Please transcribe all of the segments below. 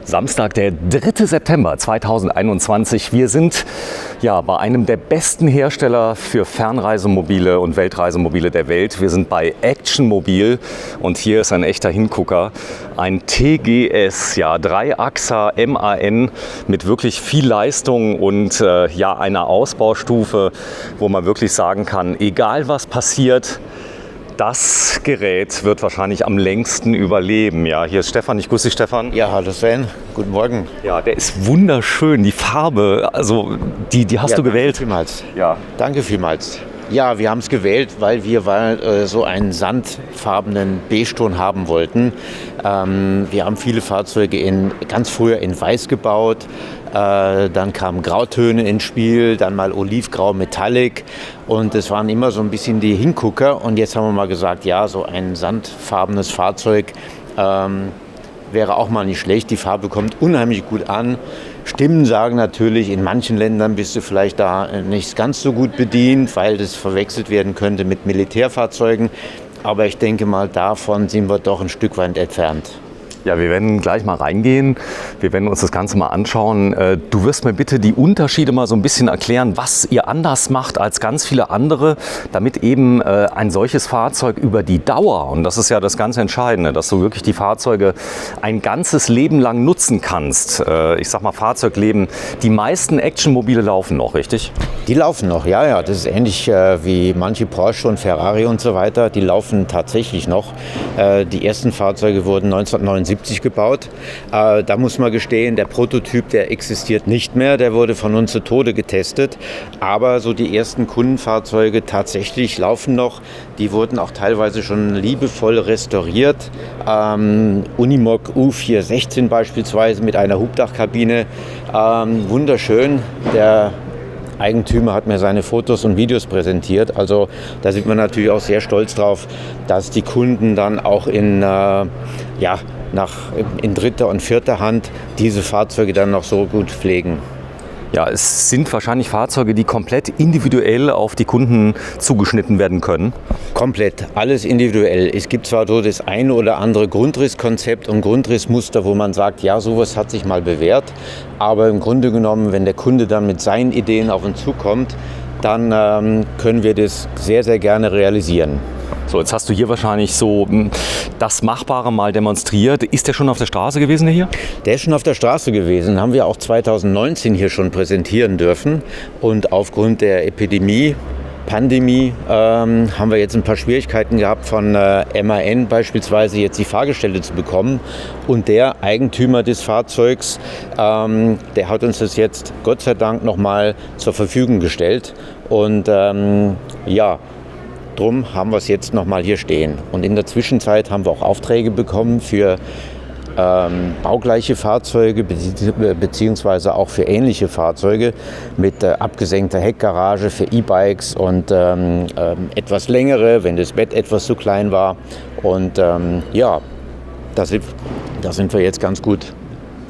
Samstag, der 3. September 2021. Wir sind bei einem der besten Hersteller für Fernreisemobile und Weltreisemobile der Welt. Wir sind bei Action Mobil und hier ist ein echter Hingucker. Ein TGS, Dreiachser MAN mit wirklich viel Leistung und einer Ausbaustufe, wo man wirklich sagen kann, egal was passiert, das Gerät wird wahrscheinlich am längsten überleben. Ja, hier ist Stefan. Ich grüße dich, Stefan. Ja, hallo Sven. Guten Morgen. Ja, der ist wunderschön. Die Farbe, also die hast du gewählt. Danke vielmals. Ja. Danke vielmals. Ja, wir haben es gewählt, weil wir so einen sandfarbenen Beige-Ton haben wollten. Wir haben viele Fahrzeuge ganz früher in Weiß gebaut. Dann kamen Grautöne ins Spiel, dann mal Olivgrau Metallic und es waren immer so ein bisschen die Hingucker. Und jetzt haben wir mal gesagt, ja, so ein sandfarbenes Fahrzeug wäre auch mal nicht schlecht. Die Farbe kommt unheimlich gut an. Stimmen sagen natürlich, in manchen Ländern bist du vielleicht da nicht ganz so gut bedient, weil das verwechselt werden könnte mit Militärfahrzeugen. Aber ich denke mal, davon sind wir doch ein Stück weit entfernt. Ja, wir werden gleich mal reingehen. Wir werden uns das Ganze mal anschauen. Du wirst mir bitte die Unterschiede mal so ein bisschen erklären, was ihr anders macht als ganz viele andere, damit eben ein solches Fahrzeug über die Dauer, und das ist ja das ganz Entscheidende, dass du wirklich die Fahrzeuge ein ganzes Leben lang nutzen kannst. Ich sag mal Fahrzeugleben. Die meisten Actionmobile laufen noch, richtig? Die laufen noch, ja. Das ist ähnlich wie manche Porsche und Ferrari und so weiter. Die laufen tatsächlich noch. Die ersten Fahrzeuge wurden 1979 gebaut. Da muss man gestehen, der Prototyp, der existiert nicht mehr. Der wurde von uns zu Tode getestet. Aber so die ersten Kundenfahrzeuge tatsächlich laufen noch. Die wurden auch teilweise schon liebevoll restauriert. Unimog U416 beispielsweise mit einer Hubdachkabine. Wunderschön. Der Eigentümer hat mir seine Fotos und Videos präsentiert. Also da sind wir natürlich auch sehr stolz drauf, dass die Kunden dann auch in dritter und vierter Hand diese Fahrzeuge dann noch so gut pflegen. Ja, es sind wahrscheinlich Fahrzeuge, die komplett individuell auf die Kunden zugeschnitten werden können. Komplett, alles individuell. Es gibt zwar so das eine oder andere Grundrisskonzept und Grundrissmuster, wo man sagt, ja, sowas hat sich mal bewährt. Aber im Grunde genommen, wenn der Kunde dann mit seinen Ideen auf uns zukommt, dann können wir das sehr, sehr gerne realisieren. So, jetzt hast du hier wahrscheinlich so das Machbare mal demonstriert. Ist der schon auf der Straße gewesen, der hier? Der ist schon auf der Straße gewesen. Haben wir auch 2019 hier schon präsentieren dürfen. Und aufgrund der Pandemie, haben wir jetzt ein paar Schwierigkeiten gehabt, von MAN beispielsweise jetzt die Fahrgestelle zu bekommen. Und der Eigentümer des Fahrzeugs, der hat uns das jetzt Gott sei Dank nochmal zur Verfügung gestellt. Und drum haben wir es jetzt nochmal hier stehen. Und in der Zwischenzeit haben wir auch Aufträge bekommen für baugleiche Fahrzeuge beziehungsweise auch für ähnliche Fahrzeuge mit abgesenkter Heckgarage für E-Bikes und etwas längere, wenn das Bett etwas zu klein war. Und da sind wir jetzt ganz gut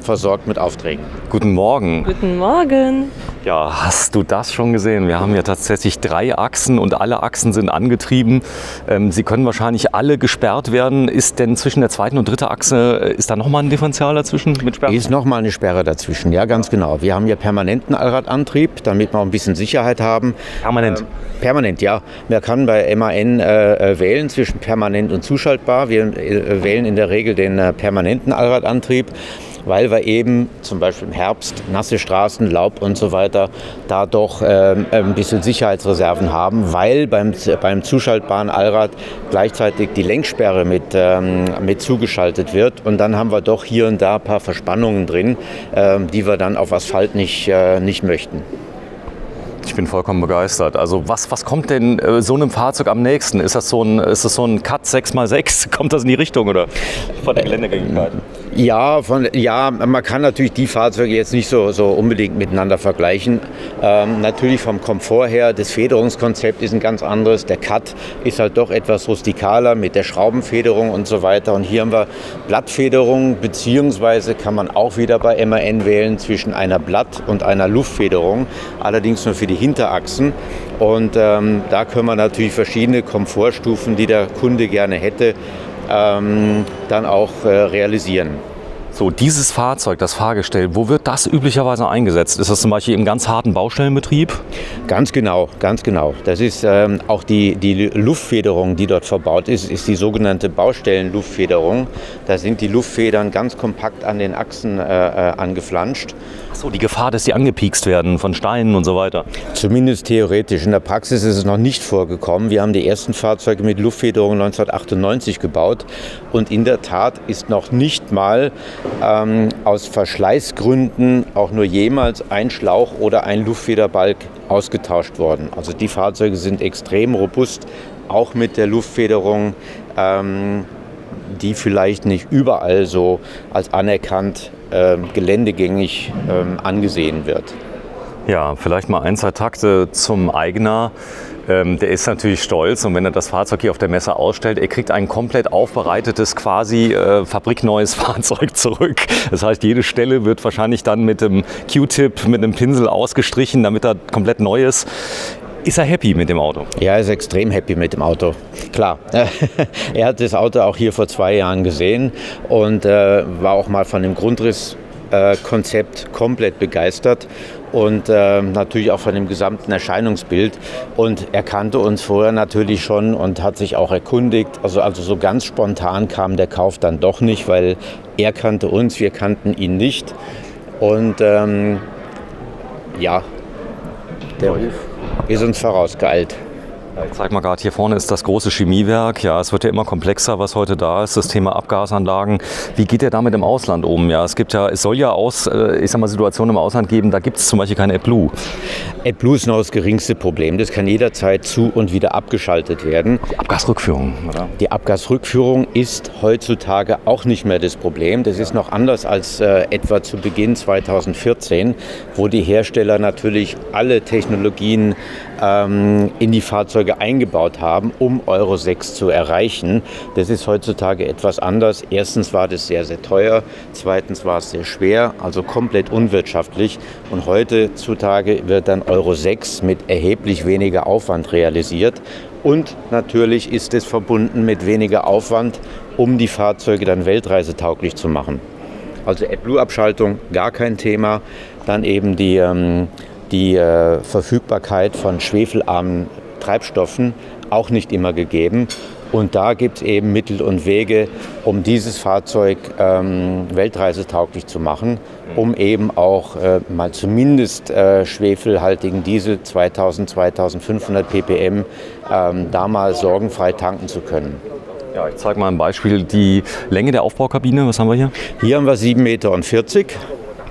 versorgt mit Aufträgen. Guten Morgen. Guten Morgen. Ja, hast du das schon gesehen? Wir haben ja tatsächlich 3 Achsen und alle Achsen sind angetrieben. Sie können wahrscheinlich alle gesperrt werden. Ist denn zwischen der zweiten und dritten Achse, ist da nochmal ein Differential dazwischen mit Sperren? Ist nochmal eine Sperre dazwischen, ja, ganz genau. Wir haben hier permanenten Allradantrieb, damit wir auch ein bisschen Sicherheit haben. Permanent? Permanent, ja. Man kann bei MAN wählen zwischen permanent und zuschaltbar. Wir wählen in der Regel den permanenten Allradantrieb, weil wir eben zum Beispiel im Herbst nasse Straßen, Laub und so weiter da doch ein bisschen Sicherheitsreserven haben, weil beim zuschaltbaren Allrad gleichzeitig die Lenksperre mit zugeschaltet wird und dann haben wir doch hier und da ein paar Verspannungen drin, die wir dann auf Asphalt nicht möchten. Ich bin vollkommen begeistert. Also was kommt denn so einem Fahrzeug am nächsten? Ist das so ein Cut 6x6? Kommt das in die Richtung oder von der Geländegängigkeit? Ja, man kann natürlich die Fahrzeuge jetzt nicht so unbedingt miteinander vergleichen. Natürlich vom Komfort her, das Federungskonzept ist ein ganz anderes. Der Cut ist halt doch etwas rustikaler mit der Schraubenfederung und so weiter. Und hier haben wir Blattfederung, beziehungsweise kann man auch wieder bei MAN wählen zwischen einer Blatt- und einer Luftfederung, allerdings nur für die Hinterachsen. Und da können wir natürlich verschiedene Komfortstufen, die der Kunde gerne hätte, dann auch realisieren. So, dieses Fahrzeug, das Fahrgestell, wo wird das üblicherweise eingesetzt? Ist das zum Beispiel im ganz harten Baustellenbetrieb? Ganz genau, ganz genau. Das ist auch die Luftfederung, die dort verbaut ist die sogenannte Baustellenluftfederung. Da sind die Luftfedern ganz kompakt an den Achsen angeflanscht. So, die Gefahr, dass sie angepiekst werden von Steinen und so weiter. Zumindest theoretisch. In der Praxis ist es noch nicht vorgekommen. Wir haben die ersten Fahrzeuge mit Luftfederung 1998 gebaut. Und in der Tat ist noch nicht mal aus Verschleißgründen auch nur jemals ein Schlauch oder ein Luftfederbalg ausgetauscht worden. Also die Fahrzeuge sind extrem robust, auch mit der Luftfederung, die vielleicht nicht überall so als anerkannt geländegängig angesehen wird. Ja, vielleicht mal ein, zwei Takte zum Eigner. Der ist natürlich stolz und wenn er das Fahrzeug hier auf der Messe ausstellt, er kriegt ein komplett aufbereitetes, quasi fabrikneues Fahrzeug zurück. Das heißt, jede Stelle wird wahrscheinlich dann mit dem Q-Tip, mit einem Pinsel ausgestrichen, damit er komplett neu ist. Ist er happy mit dem Auto? Ja, er ist extrem happy mit dem Auto. Klar, er hat das Auto auch hier vor 2 Jahren gesehen und war auch mal von dem Grundrisskonzept komplett begeistert und natürlich auch von dem gesamten Erscheinungsbild. Und er kannte uns vorher natürlich schon und hat sich auch erkundigt. Also so ganz spontan kam der Kauf dann doch nicht, weil er kannte uns, wir kannten ihn nicht. Und ja, der Ruf ist uns vorausgeeilt. Ich zeig mal gerade, hier vorne ist das große Chemiewerk. Ja, es wird ja immer komplexer, was heute da ist, das Thema Abgasanlagen. Wie geht ihr damit im Ausland um? Ja, es soll ja Situationen im Ausland geben, da gibt es zum Beispiel kein AdBlue. AdBlue ist noch das geringste Problem. Das kann jederzeit zu- und wieder abgeschaltet werden. Die Abgasrückführung, oder? Die Abgasrückführung ist heutzutage auch nicht mehr das Problem. Das ist noch anders als etwa zu Beginn 2014, wo die Hersteller natürlich alle Technologien in die Fahrzeuge eingebaut haben, um Euro 6 zu erreichen. Das ist heutzutage etwas anders. Erstens war das sehr, sehr teuer. Zweitens war es sehr schwer, also komplett unwirtschaftlich. Und heutzutage wird dann Euro 6 mit erheblich weniger Aufwand realisiert. Und natürlich ist es verbunden mit weniger Aufwand, um die Fahrzeuge dann weltreisetauglich zu machen. Also AdBlue-Abschaltung gar kein Thema. Dann eben die Verfügbarkeit von schwefelarmen Treibstoffen auch nicht immer gegeben. Und da gibt es eben Mittel und Wege, um dieses Fahrzeug weltreisetauglich zu machen, um eben auch mal zumindest schwefelhaltigen Diesel 2000, 2500 ppm da mal sorgenfrei tanken zu können. Ja, ich zeige mal ein Beispiel. Die Länge der Aufbaukabine, was haben wir hier? Hier haben wir 7,40 Meter.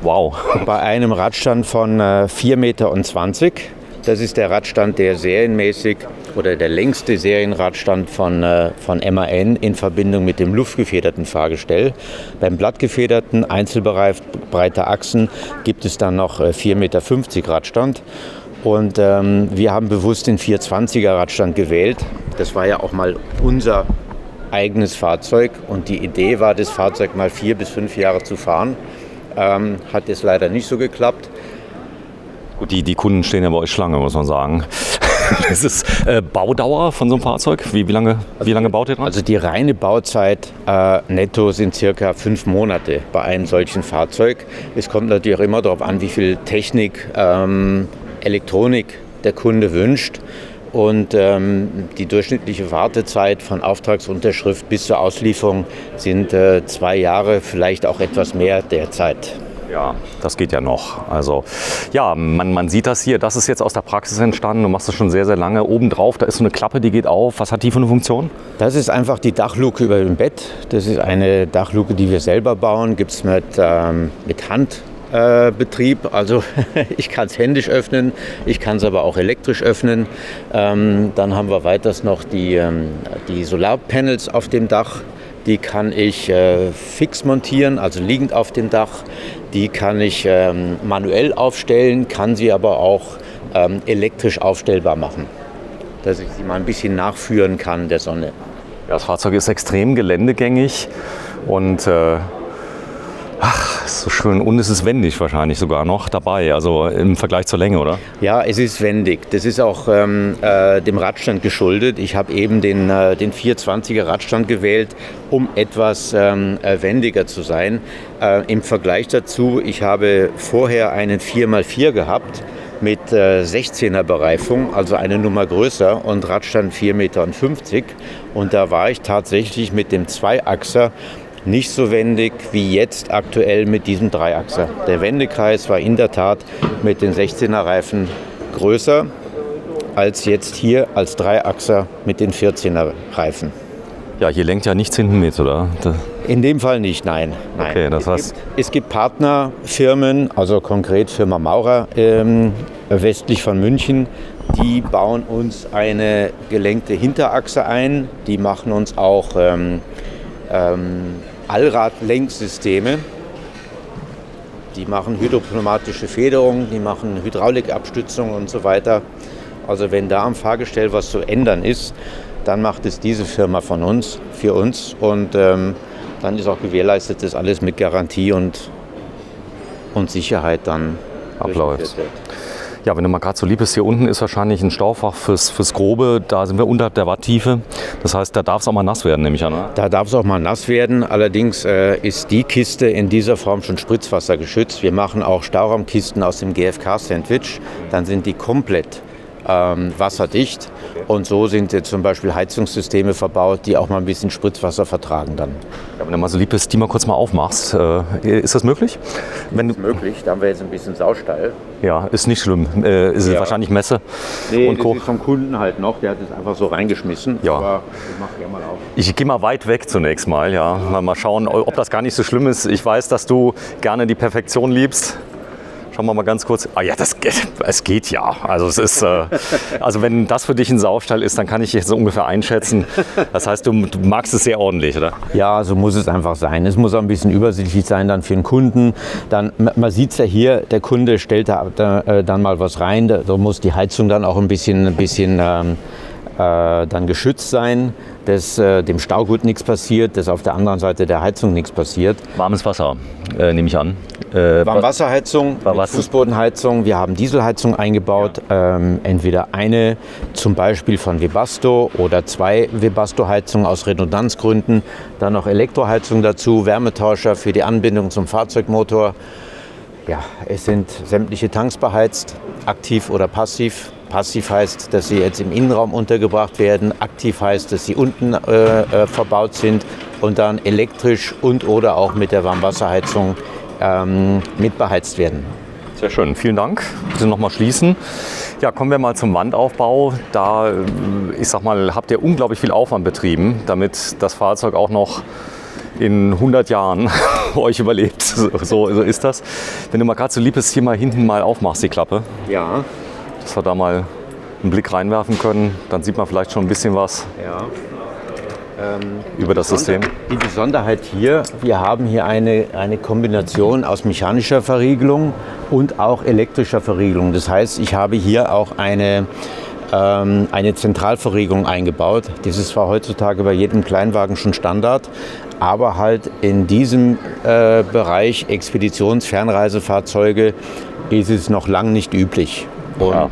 Wow. Bei einem Radstand von 4,20 Meter. Das ist der Radstand, der serienmäßig oder der längste Serienradstand von MAN in Verbindung mit dem luftgefederten Fahrgestell. Beim blattgefederten Einzelbereich breiter Achsen gibt es dann noch 4,50 Meter Radstand. Und wir haben bewusst den 420er Radstand gewählt. Das war ja auch mal unser eigenes Fahrzeug und die Idee war, das Fahrzeug mal 4 bis 5 Jahre zu fahren. Hat es leider nicht so geklappt. Gut, die Kunden stehen ja bei euch Schlange, muss man sagen. Das ist Baudauer von so einem Fahrzeug. Wie lange baut ihr dran? Also die reine Bauzeit netto sind circa 5 Monate bei einem solchen Fahrzeug. Es kommt natürlich auch immer darauf an, wie viel Technik, Elektronik der Kunde wünscht. Und die durchschnittliche Wartezeit von Auftragsunterschrift bis zur Auslieferung sind 2 Jahre, vielleicht auch etwas mehr derzeit. Ja, das geht ja noch. Also ja, man sieht das hier, das ist jetzt aus der Praxis entstanden. Du machst das schon sehr, sehr lange. Obendrauf, da ist so eine Klappe, die geht auf. Was hat die für eine Funktion? Das ist einfach die Dachluke über dem Bett. Das ist eine Dachluke, die wir selber bauen. Gibt es mit Handbetrieb. Also ich kann es händisch öffnen, ich kann es aber auch elektrisch öffnen. Dann haben wir weiters noch die Solarpanels auf dem Dach. Die kann ich fix montieren, also liegend auf dem Dach. Die kann ich manuell aufstellen, kann sie aber auch elektrisch aufstellbar machen, dass ich sie mal ein bisschen nachführen kann der Sonne. Ja, das Fahrzeug ist extrem geländegängig und ist so schön. Und es ist wendig wahrscheinlich sogar noch dabei, also im Vergleich zur Länge, oder? Ja, es ist wendig. Das ist auch dem Radstand geschuldet. Ich habe eben den 420er Radstand gewählt, um etwas wendiger zu sein. Im Vergleich dazu, ich habe vorher einen 4x4 gehabt mit 16er Bereifung, also eine Nummer größer und Radstand 4,50 Meter. Und da war ich tatsächlich mit dem Zweiachser nicht so wendig wie jetzt aktuell mit diesem Dreiachser. Der Wendekreis war in der Tat mit den 16er Reifen größer als jetzt hier als Dreiachser mit den 14er Reifen. Ja, hier lenkt ja nichts hinten mit, oder? In dem Fall nicht, nein. Okay, das heißt... Es gibt Partnerfirmen, also konkret Firma Maurer westlich von München, die bauen uns eine gelenkte Hinterachse ein. Die machen uns auch Allradlenksysteme. Die machen hydropneumatische Federung, die machen Hydraulikabstützung und so weiter. Also wenn da am Fahrgestell was zu ändern ist, dann macht es diese Firma für uns und dann ist auch gewährleistet, dass alles mit Garantie und Sicherheit dann abläuft. Ja, wenn du mal gerade so lieb bist, hier unten ist wahrscheinlich ein Staufach fürs Grobe. Da sind wir unterhalb der Watttiefe. Das heißt, da darf es auch mal nass werden, nehme ich an. Oder? Da darf es auch mal nass werden. Allerdings ist die Kiste in dieser Form schon spritzwassergeschützt. Wir machen auch Stauraumkisten aus dem GFK-Sandwich. Dann sind die komplett wasserdicht. Und so sind jetzt zum Beispiel Heizungssysteme verbaut, die auch mal ein bisschen Spritzwasser vertragen dann. Ja, wenn du mal so lieb bist, die mal kurz mal aufmachst. Ist das möglich? Das ist möglich. Da haben wir jetzt ein bisschen Saustall. Ja, ist nicht schlimm. Ist es wahrscheinlich Messe nee, und Co. Das ist vom Kunden halt noch. Der hat es einfach so reingeschmissen. Ja. Aber ich mache ja mal auf. Ich gehe mal weit weg zunächst mal. Ja. Mal schauen, ob das gar nicht so schlimm ist. Ich weiß, dass du gerne die Perfektion liebst. Schauen wir mal ganz kurz. Ah ja, es geht ja. Also es ist, also wenn das für dich ein Saustall ist, dann kann ich jetzt so ungefähr einschätzen. Das heißt, du magst es sehr ordentlich, oder? Ja, so muss es einfach sein. Es muss auch ein bisschen übersichtlich sein dann für den Kunden. Dann, man sieht es ja hier, der Kunde stellt da dann mal was rein. Da muss die Heizung dann auch ein bisschen dann geschützt sein, dass dem Staugut nichts passiert, dass auf der anderen Seite der Heizung nichts passiert. Warmes Wasser, nehme ich an. Warmwasserheizung, Fußbodenheizung. Wir haben Dieselheizung eingebaut. Entweder eine zum Beispiel von Webasto oder 2 Webasto-Heizungen aus Redundanzgründen. Dann noch Elektroheizung dazu, Wärmetauscher für die Anbindung zum Fahrzeugmotor. Ja, es sind sämtliche Tanks beheizt, aktiv oder passiv. Passiv heißt, dass sie jetzt im Innenraum untergebracht werden. Aktiv heißt, dass sie unten verbaut sind und dann elektrisch und oder auch mit der Warmwasserheizung mitbeheizt werden. Sehr schön, vielen Dank. Bitte noch mal schließen. Ja, kommen wir mal zum Wandaufbau. Da, ich sag mal, habt ihr unglaublich viel Aufwand betrieben, damit das Fahrzeug auch noch in 100 Jahren euch überlebt. So ist das. Wenn du mal gerade so lieb bist, hier mal hinten mal aufmachst, die Klappe. Ja. Dass wir da mal einen Blick reinwerfen können, dann sieht man vielleicht schon ein bisschen was über das System. Die Besonderheit hier, wir haben hier eine Kombination aus mechanischer Verriegelung und auch elektrischer Verriegelung. Das heißt, ich habe hier auch eine Zentralverriegelung eingebaut. Das ist zwar heutzutage bei jedem Kleinwagen schon Standard, aber halt in diesem Bereich Expeditions-Fernreisefahrzeuge ist es noch lang nicht üblich. Und,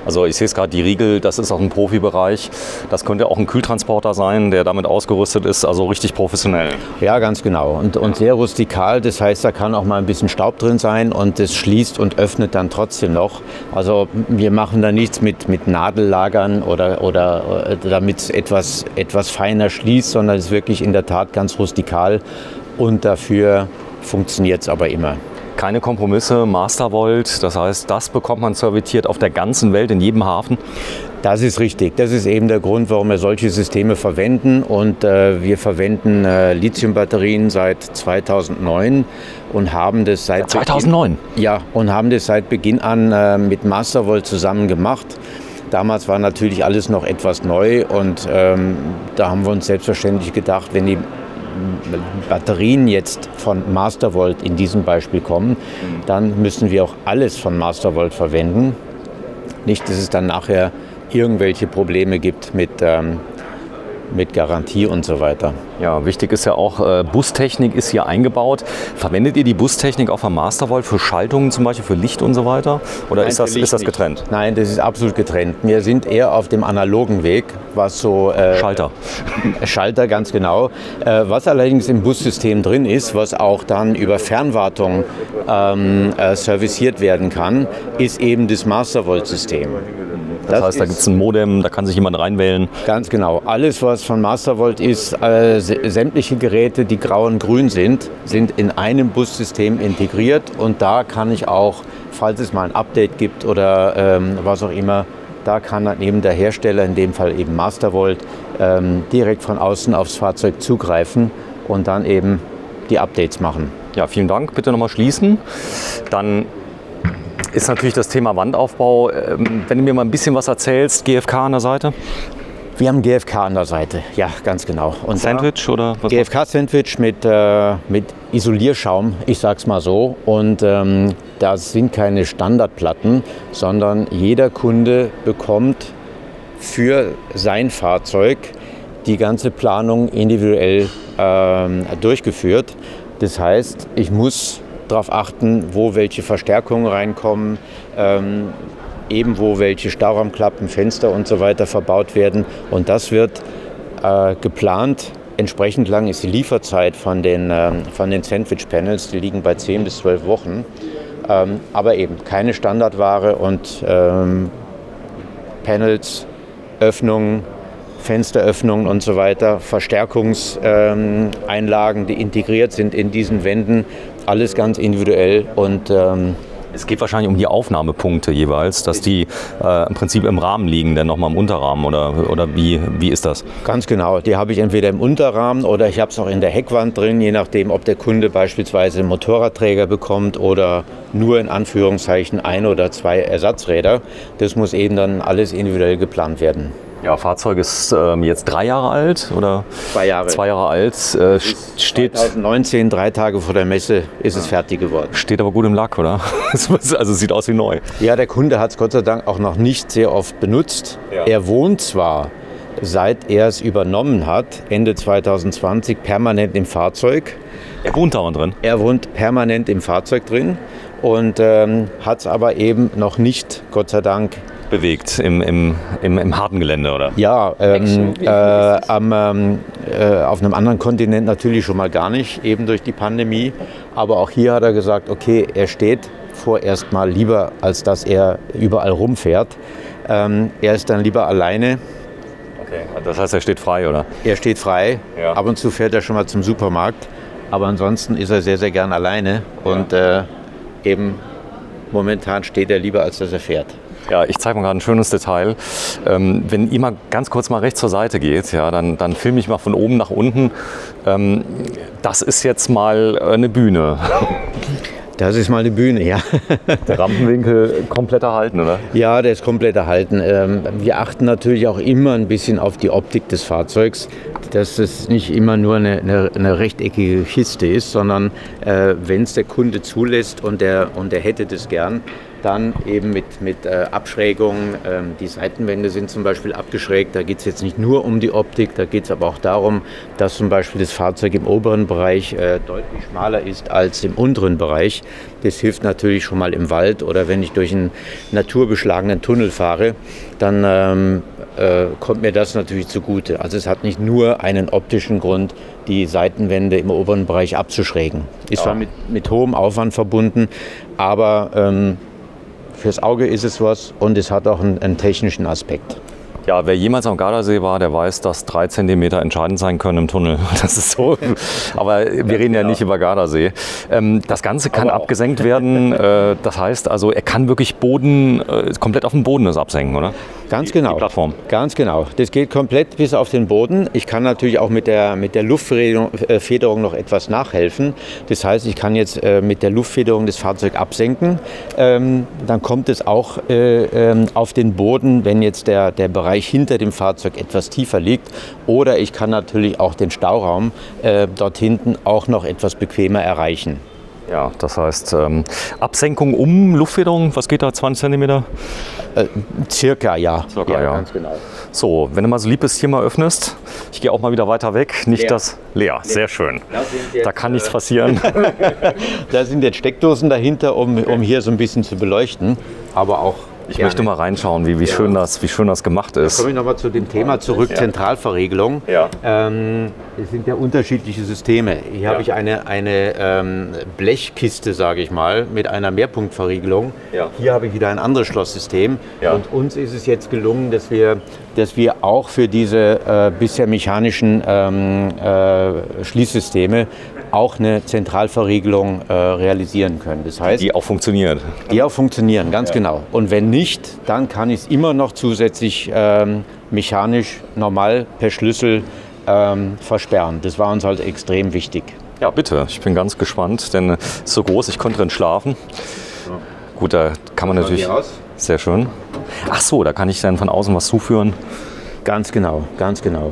also ich sehe es gerade, die Riegel, das ist auch ein Profibereich. Das könnte auch ein Kühltransporter sein, der damit ausgerüstet ist, also richtig professionell. Ja, ganz genau. Und sehr rustikal, das heißt, da kann auch mal ein bisschen Staub drin sein und das schließt und öffnet dann trotzdem noch. Also wir machen da nichts mit Nadellagern oder damit es etwas feiner schließt, sondern es ist wirklich in der Tat ganz rustikal und dafür funktioniert es aber immer. Keine Kompromisse, Mastervolt, das heißt, das bekommt man servitiert auf der ganzen Welt, in jedem Hafen? Das ist richtig. Das ist eben der Grund, warum wir solche Systeme verwenden. Und wir verwenden Lithiumbatterien seit 2009 und haben das seit 2009? Und haben das seit Beginn an mit Mastervolt zusammen gemacht. Damals war natürlich alles noch etwas neu und da haben wir uns selbstverständlich gedacht, wenn die Batterien jetzt von Mastervolt in diesem Beispiel kommen, dann müssen wir auch alles von Mastervolt verwenden. Nicht, dass es dann nachher irgendwelche Probleme gibt mit mit Garantie und so weiter. Ja, wichtig ist ja auch, Bustechnik ist hier eingebaut. Verwendet ihr die Bustechnik auch am Mastervolt für Schaltungen zum Beispiel, für Licht und so weiter? Oder Nein, ist das getrennt? Nein, das ist absolut getrennt. Wir sind eher auf dem analogen Weg, was so... Schalter. Schalter, ganz genau. Was allerdings im Bussystem drin ist, was auch dann über Fernwartung serviciert werden kann, ist eben das Mastervolt-System. Das heißt, da gibt es ein Modem, da kann sich jemand reinwählen. Ganz genau. Alles, was von Mastervolt ist, sämtliche Geräte, die grau und grün sind in einem Bussystem integriert. Und da kann ich auch, falls es mal ein Update gibt oder was auch immer, da kann dann eben der Hersteller, in dem Fall eben Mastervolt, direkt von außen aufs Fahrzeug zugreifen und dann eben die Updates machen. Ja, vielen Dank. Bitte nochmal schließen. Dann ist natürlich das Thema Wandaufbau. Wenn du mir mal ein bisschen was erzählst, GFK an der Seite? Wir haben GFK an der Seite, ja, ganz genau. Und Sandwich oder was? GFK-Sandwich mit Isolierschaum, ich sag's mal so. Und das sind keine Standardplatten, sondern jeder Kunde bekommt für sein Fahrzeug die ganze Planung individuell durchgeführt. Das heißt, ich muss darauf achten, wo welche Verstärkungen reinkommen, eben wo welche Stauraumklappen, Fenster und so weiter verbaut werden. Und das wird geplant. Entsprechend lang ist die Lieferzeit von den Sandwich-Panels. Die liegen bei 10 bis 12 Wochen. Aber eben keine Standardware und Panels, Öffnungen, Fensteröffnungen und so weiter, Verstärkungseinlagen, die integriert sind in diesen Wänden. Alles ganz individuell und es geht wahrscheinlich um die Aufnahmepunkte jeweils, dass die im Prinzip im Rahmen liegen, dann nochmal im Unterrahmen oder wie ist das? Ganz genau, die habe ich entweder im Unterrahmen oder ich habe es auch in der Heckwand drin, je nachdem, ob der Kunde beispielsweise einen Motorradträger bekommt oder nur in Anführungszeichen 1 oder 2 Ersatzräder. Das muss eben dann alles individuell geplant werden. Ja, Fahrzeug ist jetzt 3 Jahre alt oder? 2 Jahre. 2 Jahre alt. Steht 2019, 3 Tage vor der Messe, ist es fertig geworden. Steht aber gut im Lack, oder? Also sieht aus wie neu. Ja, der Kunde hat es Gott sei Dank auch noch nicht sehr oft benutzt. Ja. Er wohnt zwar, seit er es übernommen hat, Ende 2020, permanent im Fahrzeug. Er wohnt da drin? Er wohnt permanent im Fahrzeug drin und hat es aber eben noch nicht, Gott sei Dank, bewegt im harten Gelände, oder? Ja, auf einem anderen Kontinent natürlich schon mal gar nicht, eben durch die Pandemie. Aber auch hier hat er gesagt, okay, er steht vorerst mal lieber, als dass er überall rumfährt. Er ist dann lieber alleine. Okay, das heißt, er steht frei, oder? Er steht frei. Ja. Ab und zu fährt er schon mal zum Supermarkt. Aber ansonsten ist er sehr, sehr gern alleine. Ja. Und eben momentan steht er lieber, als dass er fährt. Ja, ich zeige mal gerade ein schönes Detail. Wenn ihr mal ganz kurz mal rechts zur Seite geht, ja, dann filme ich mal von oben nach unten. Das ist jetzt mal eine Bühne. Das ist mal eine Bühne, ja. Der Rampenwinkel komplett erhalten, oder? Ja, der ist komplett erhalten. Wir achten natürlich auch immer ein bisschen auf die Optik des Fahrzeugs, dass es nicht immer nur eine rechteckige Kiste ist, sondern wenn es der Kunde zulässt und er hätte das gern, dann eben mit Abschrägungen. Die Seitenwände sind zum Beispiel abgeschrägt. Da geht es jetzt nicht nur um die Optik, da geht es aber auch darum, dass zum Beispiel das Fahrzeug im oberen Bereich deutlich schmaler ist als im unteren Bereich. Das hilft natürlich schon mal im Wald oder wenn ich durch einen naturbeschlagenen Tunnel fahre, dann kommt mir das natürlich zugute. Also es hat nicht nur einen optischen Grund, die Seitenwände im oberen Bereich abzuschrägen. Ist zwar mit hohem Aufwand verbunden, aber fürs Auge ist es was und es hat auch einen technischen Aspekt. Ja, wer jemals am Gardasee war, der weiß, dass 3 Zentimeter entscheidend sein können im Tunnel. Das ist so. Aber wir reden ja nicht über Gardasee. Das Ganze kann abgesenkt werden. Das heißt also, er kann wirklich komplett auf dem Boden das absenken, oder? Ganz genau. Die Plattform. Ganz genau. Das geht komplett bis auf den Boden. Ich kann natürlich auch mit der Luftfederung noch etwas nachhelfen. Das heißt, ich kann jetzt mit der Luftfederung das Fahrzeug absenken. Dann kommt es auch auf den Boden, wenn jetzt der Bereich hinter dem Fahrzeug etwas tiefer liegt. Oder ich kann natürlich auch den Stauraum dort hinten auch noch etwas bequemer erreichen. Ja, das heißt Absenkung Luftfederung, was geht da, 20 cm? Circa, ja. Circa, ja. Ganz genau. So, wenn du mal so lieb bist, hier mal öffnest. Ich gehe auch mal wieder weiter weg. Nicht Leer. das leer. Sehr schön. Jetzt, Da kann nichts passieren. Da sind jetzt Steckdosen dahinter, um hier so ein bisschen zu beleuchten. Aber auch. Ich möchte mal reinschauen, wie schön das gemacht ist. Komme ich nochmal zu dem Thema zurück, Zentralverriegelung. Ja. Es sind ja unterschiedliche Systeme. Hier habe ich eine Blechkiste, sage ich mal, mit einer Mehrpunktverriegelung. Ja. Hier habe ich wieder ein anderes Schlosssystem. Ja. Und uns ist es jetzt gelungen, dass wir auch für diese bisher mechanischen Schließsysteme auch eine Zentralverriegelung realisieren können. Das heißt, Die auch funktioniert. die auch funktionieren, ganz genau. Und wenn nicht, dann kann ich es immer noch zusätzlich mechanisch normal per Schlüssel versperren. Das war uns halt extrem wichtig. Ja, bitte. Ich bin ganz gespannt, denn es ist so groß, ich konnte drin schlafen. Gut, da kann man natürlich... Sehr schön. Ach so, da kann ich dann von außen was zuführen. Ganz genau, ganz genau.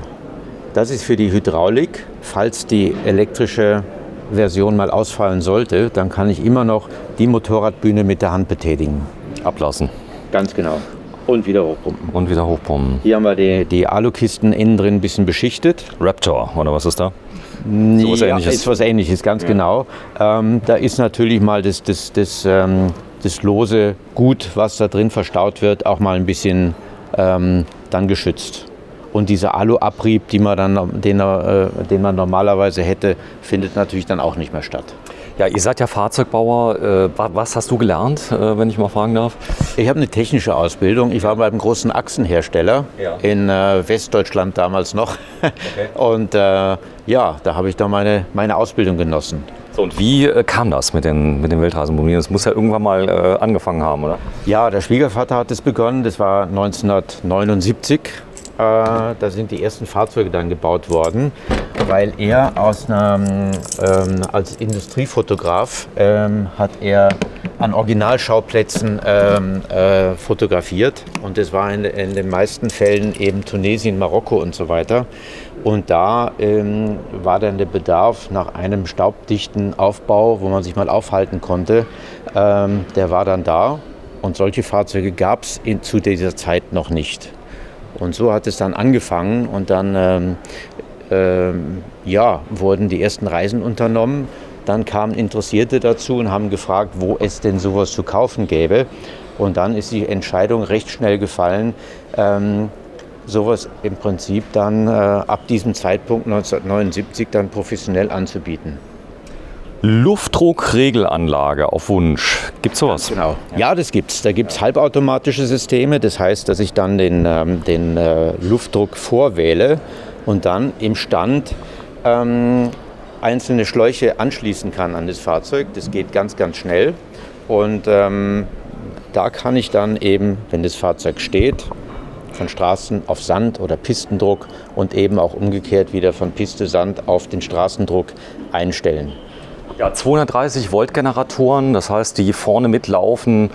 Das ist für die Hydraulik. Falls die elektrische Version mal ausfallen sollte, dann kann ich immer noch die Motorradbühne mit der Hand betätigen. Ablassen. Ganz genau. Und wieder hochpumpen. Und wieder hochpumpen. Hier haben wir die Alukisten innen drin ein bisschen beschichtet. Raptor, oder was ist da? So was Ähnliches. Ist was Ähnliches, ganz genau. Da ist natürlich mal das lose Gut, was da drin verstaut wird, auch mal ein bisschen dann geschützt. Und dieser Aluabrieb, den man normalerweise hätte, findet natürlich dann auch nicht mehr statt. Ja, ihr seid ja Fahrzeugbauer. Was hast du gelernt, wenn ich mal fragen darf? Ich habe eine technische Ausbildung. Ich war beim großen Achsenhersteller in Westdeutschland damals noch. Okay. Und da habe ich dann meine Ausbildung genossen. So, und wie kam das mit den Weltreisemobilen? Das muss ja irgendwann mal angefangen haben, oder? Ja, der Schwiegervater hat es begonnen. Das war 1979. Da sind die ersten Fahrzeuge dann gebaut worden, weil er als Industriefotograf hat er an Originalschauplätzen fotografiert. Und das war in den meisten Fällen eben Tunesien, Marokko und so weiter. Und da war dann der Bedarf nach einem staubdichten Aufbau, wo man sich mal aufhalten konnte, der war dann da. Und solche Fahrzeuge gab es zu dieser Zeit noch nicht. Und so hat es dann angefangen und dann wurden die ersten Reisen unternommen. Dann kamen Interessierte dazu und haben gefragt, wo es denn sowas zu kaufen gäbe. Und dann ist die Entscheidung recht schnell gefallen, sowas im Prinzip dann ab diesem Zeitpunkt 1979 dann professionell anzubieten. Luftdruckregelanlage auf Wunsch. Gibt's sowas? Genau. Ja, das gibt's. Da gibt's halbautomatische Systeme. Das heißt, dass ich dann den Luftdruck vorwähle und dann im Stand einzelne Schläuche anschließen kann an das Fahrzeug. Das geht ganz, ganz schnell. Und da kann ich dann eben, wenn das Fahrzeug steht, von Straßen auf Sand oder Pistendruck und eben auch umgekehrt wieder von Piste Sand auf den Straßendruck einstellen. Ja, 230 Volt Generatoren, das heißt, die vorne mitlaufen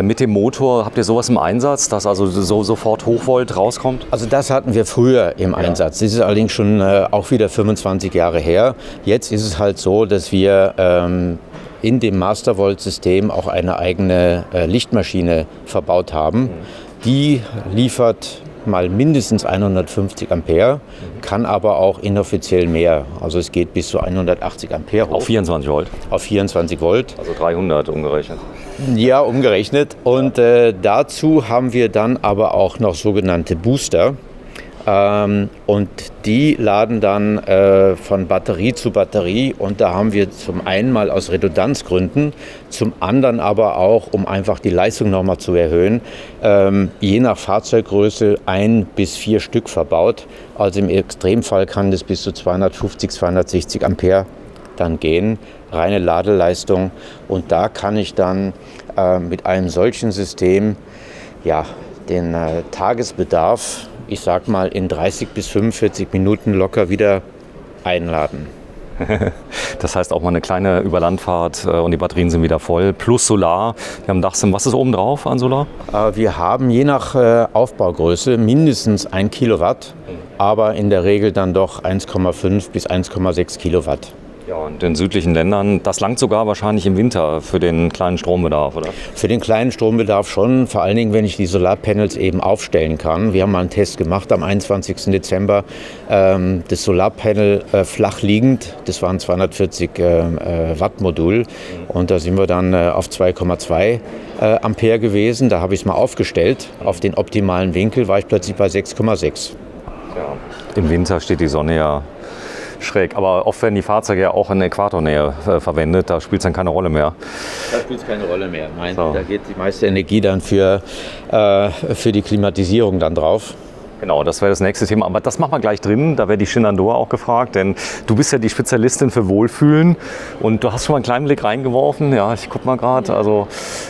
mit dem Motor. Habt ihr sowas im Einsatz, dass also sofort Hochvolt rauskommt? Also das hatten wir früher im Einsatz. Das ist allerdings schon auch wieder 25 Jahre her. Jetzt ist es halt so, dass wir in dem Mastervolt-System auch eine eigene Lichtmaschine verbaut haben. Die liefert mal mindestens 150 Ampere, kann aber auch inoffiziell mehr. Also es geht bis zu 180 Ampere hoch. Auf 24 Volt? Auf 24 Volt. Also 300 umgerechnet. Ja, umgerechnet. Und dazu haben wir dann aber auch noch sogenannte Booster. Und die laden dann von Batterie zu Batterie. Und da haben wir zum einen mal aus Redundanzgründen, zum anderen aber auch, um einfach die Leistung nochmal zu erhöhen, je nach Fahrzeuggröße 1 bis 4 Stück verbaut. Also im Extremfall kann das bis zu 250, 260 Ampere dann gehen, reine Ladeleistung. Und da kann ich dann mit einem solchen System den Tagesbedarf, ich sag mal, in 30 bis 45 Minuten locker wieder einladen. Das heißt auch mal eine kleine Überlandfahrt und die Batterien sind wieder voll. Plus Solar. Wir haben Dachsim. Was ist oben drauf an Solar? Wir haben je nach Aufbaugröße mindestens 1 Kilowatt, aber in der Regel dann doch 1,5 bis 1,6 Kilowatt. Ja, und in südlichen Ländern, das langt sogar wahrscheinlich im Winter für den kleinen Strombedarf, oder? Für den kleinen Strombedarf schon, vor allen Dingen, wenn ich die Solarpanels eben aufstellen kann. Wir haben mal einen Test gemacht am 21. Dezember. Das Solarpanel flach liegend, das waren 240 Watt Modul und da sind wir dann auf 2,2 Ampere gewesen. Da habe ich es mal aufgestellt. Auf den optimalen Winkel war ich plötzlich bei 6,6. Ja. Im Winter steht die Sonne ja schräg, aber oft werden die Fahrzeuge ja auch in Äquatornähe verwendet, da spielt es dann keine Rolle mehr. Da spielt es keine Rolle mehr. Nein, So. Da geht die meiste Energie dann für die Klimatisierung dann drauf. Genau, das wäre das nächste Thema. Aber das machen wir gleich drin. Da wäre die Shenandoah auch gefragt, denn du bist ja die Spezialistin für Wohlfühlen und du hast schon mal einen kleinen Blick reingeworfen. Ja, ich guck mal gerade. Also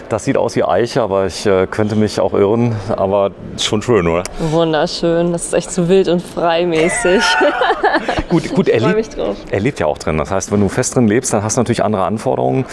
das sieht aus wie Eiche, aber ich könnte mich auch irren. Aber schon schön, oder? Wunderschön, das ist echt so wild und freimäßig. Gut, Ich freu mich drauf. er lebt ja auch drin. Das heißt, wenn du fest drin lebst, dann hast du natürlich andere Anforderungen.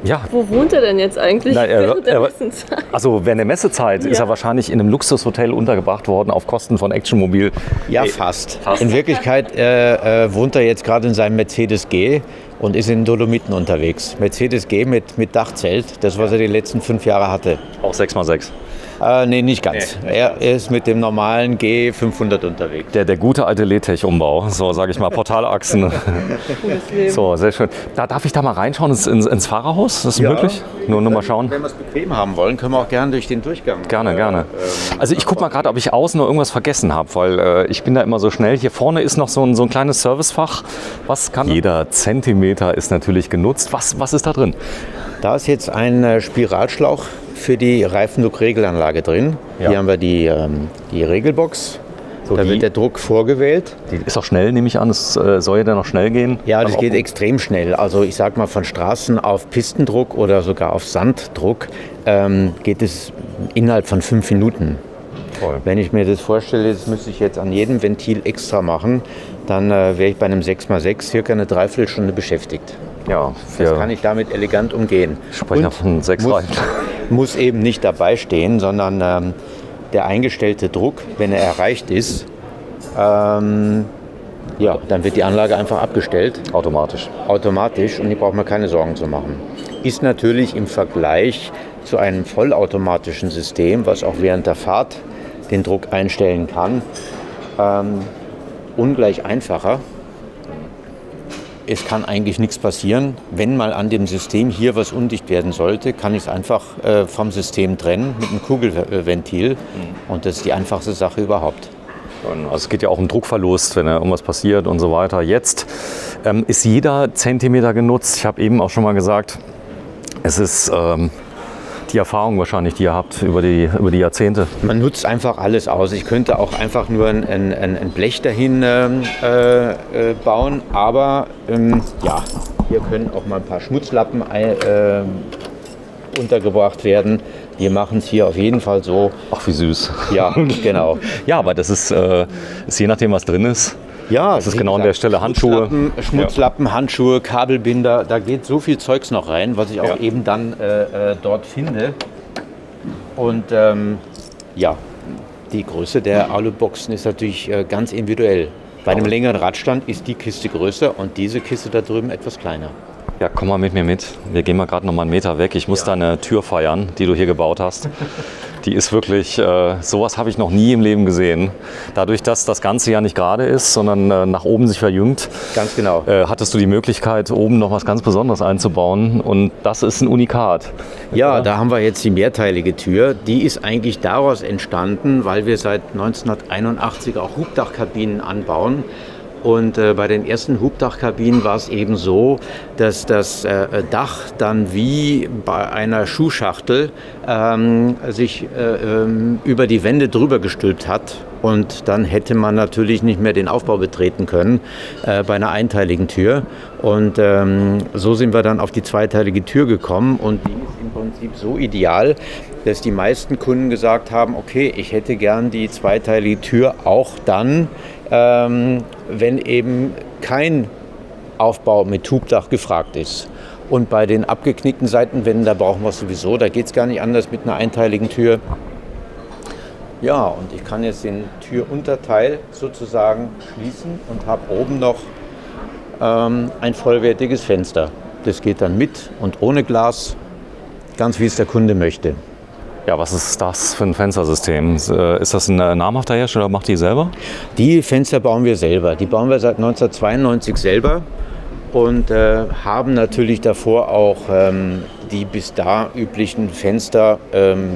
Ja, Wo wohnt er denn jetzt eigentlich Nein, während der Messenzeit? also während der Messezeit ist er wahrscheinlich in einem Luxushotel untergebracht worden auf Kosten von Action Mobil. Ja, fast. In Wirklichkeit wohnt er jetzt gerade in seinem Mercedes G und ist in den Dolomiten unterwegs. Mercedes G mit Dachzelt, das was er die letzten 5 Jahre hatte. Auch 6x6. Nee, nicht ganz. Er ist mit dem normalen G500 unterwegs. Der gute alte Letech-Umbau, so sage ich mal, Portalachsen. Cooles Leben. So, sehr schön. Da darf ich da mal reinschauen ins Fahrerhaus? Ist das möglich? Nur mal schauen. Wenn wir es bequem haben wollen, können wir auch gerne durch den Durchgang. Gerne. Also ich gucke mal gerade, ob ich außen noch irgendwas vergessen habe, weil ich bin da immer so schnell. Hier vorne ist noch so ein kleines Servicefach. Was kann jeder Zentimeter ist natürlich genutzt. Was ist da drin? Da ist jetzt ein Spiralschlauch für die Reifendruckregelanlage drin. Ja. Hier haben wir die Regelbox. Da die- wird der Druck vorgewählt. Die ist auch schnell, nehme ich an. Es soll ja dann noch schnell gehen. Ja, das Dann geht auch- extrem schnell. Also ich sag mal, von Straßen auf Pistendruck oder sogar auf Sanddruck geht es innerhalb von 5 Minuten. Voll. Wenn ich mir das vorstelle, das müsste ich jetzt an jedem Ventil extra machen, dann wäre ich bei einem 6x6 circa eine Dreiviertelstunde beschäftigt. Ja, Das wir kann ich damit elegant umgehen. sprechen von 6 muss, Reifen. muss eben nicht dabei stehen, sondern der eingestellte Druck, wenn er erreicht ist, dann wird die Anlage einfach abgestellt, Automatisch. automatisch, und die braucht man keine Sorgen zu machen. Ist natürlich im Vergleich zu einem vollautomatischen System, was auch während der Fahrt den Druck einstellen kann, ungleich einfacher. Es kann eigentlich nichts passieren. Wenn mal an dem System hier was undicht werden sollte, kann ich es einfach vom System trennen mit einem Kugelventil. Und das ist die einfachste Sache überhaupt. Also es geht ja auch um Druckverlust, wenn irgendwas passiert und so weiter. Jetzt ist jeder Zentimeter genutzt. Ich habe eben auch schon mal gesagt, es ist die Erfahrung wahrscheinlich, die ihr habt über die Jahrzehnte. Man nutzt einfach alles aus. Ich könnte auch einfach nur ein Blech dahin bauen, aber hier können auch mal ein paar Schmutzlappen untergebracht werden. Wir machen es hier auf jeden Fall so. Ach, wie süß. Ja, genau. Ja, aber das ist je nachdem, was drin ist. Ja, Das ist genau an der Stelle Handschuhe. Schmutzlappen, Handschuhe, Kabelbinder, da geht so viel Zeugs noch rein, was ich auch eben dann dort finde. Und die Größe der Aluboxen ist natürlich ganz individuell. Bei einem längeren Radstand ist die Kiste größer und diese Kiste da drüben etwas kleiner. Ja, komm mal mit mir mit. Wir gehen mal gerade noch mal einen Meter weg. Ich muss deine Tür feiern, die du hier gebaut hast. Die ist wirklich, sowas habe ich noch nie im Leben gesehen. Dadurch, dass das Ganze ja nicht gerade ist, sondern nach oben sich verjüngt, Ganz genau. hattest du die Möglichkeit, oben noch was ganz Besonderes einzubauen. Und das ist ein Unikat. Ja, da haben wir jetzt die mehrteilige Tür. Die ist eigentlich daraus entstanden, weil wir seit 1981 auch Hubdachkabinen anbauen. Und bei den ersten Hubdachkabinen war es eben so, dass das Dach dann wie bei einer Schuhschachtel sich über die Wände drüber gestülpt hat. Und dann hätte man natürlich nicht mehr den Aufbau betreten können bei einer einteiligen Tür. Und so sind wir dann auf die zweiteilige Tür gekommen. Und die ist im Prinzip so ideal, dass die meisten Kunden gesagt haben, okay, ich hätte gern die zweiteilige Tür auch dann, wenn eben kein Aufbau mit Hubdach gefragt ist. Und bei den abgeknickten Seitenwänden, da brauchen wir es sowieso, da geht es gar nicht anders mit einer einteiligen Tür. Ja, und ich kann jetzt den Türunterteil sozusagen schließen und habe oben noch ein vollwertiges Fenster. Das geht dann mit und ohne Glas, ganz wie es der Kunde möchte. Ja, was ist das für ein Fenstersystem? Ist das ein namhafter Hersteller oder macht die selber? Die Fenster bauen wir selber. Die bauen wir seit 1992 selber und haben natürlich davor auch die bis da üblichen Fenster,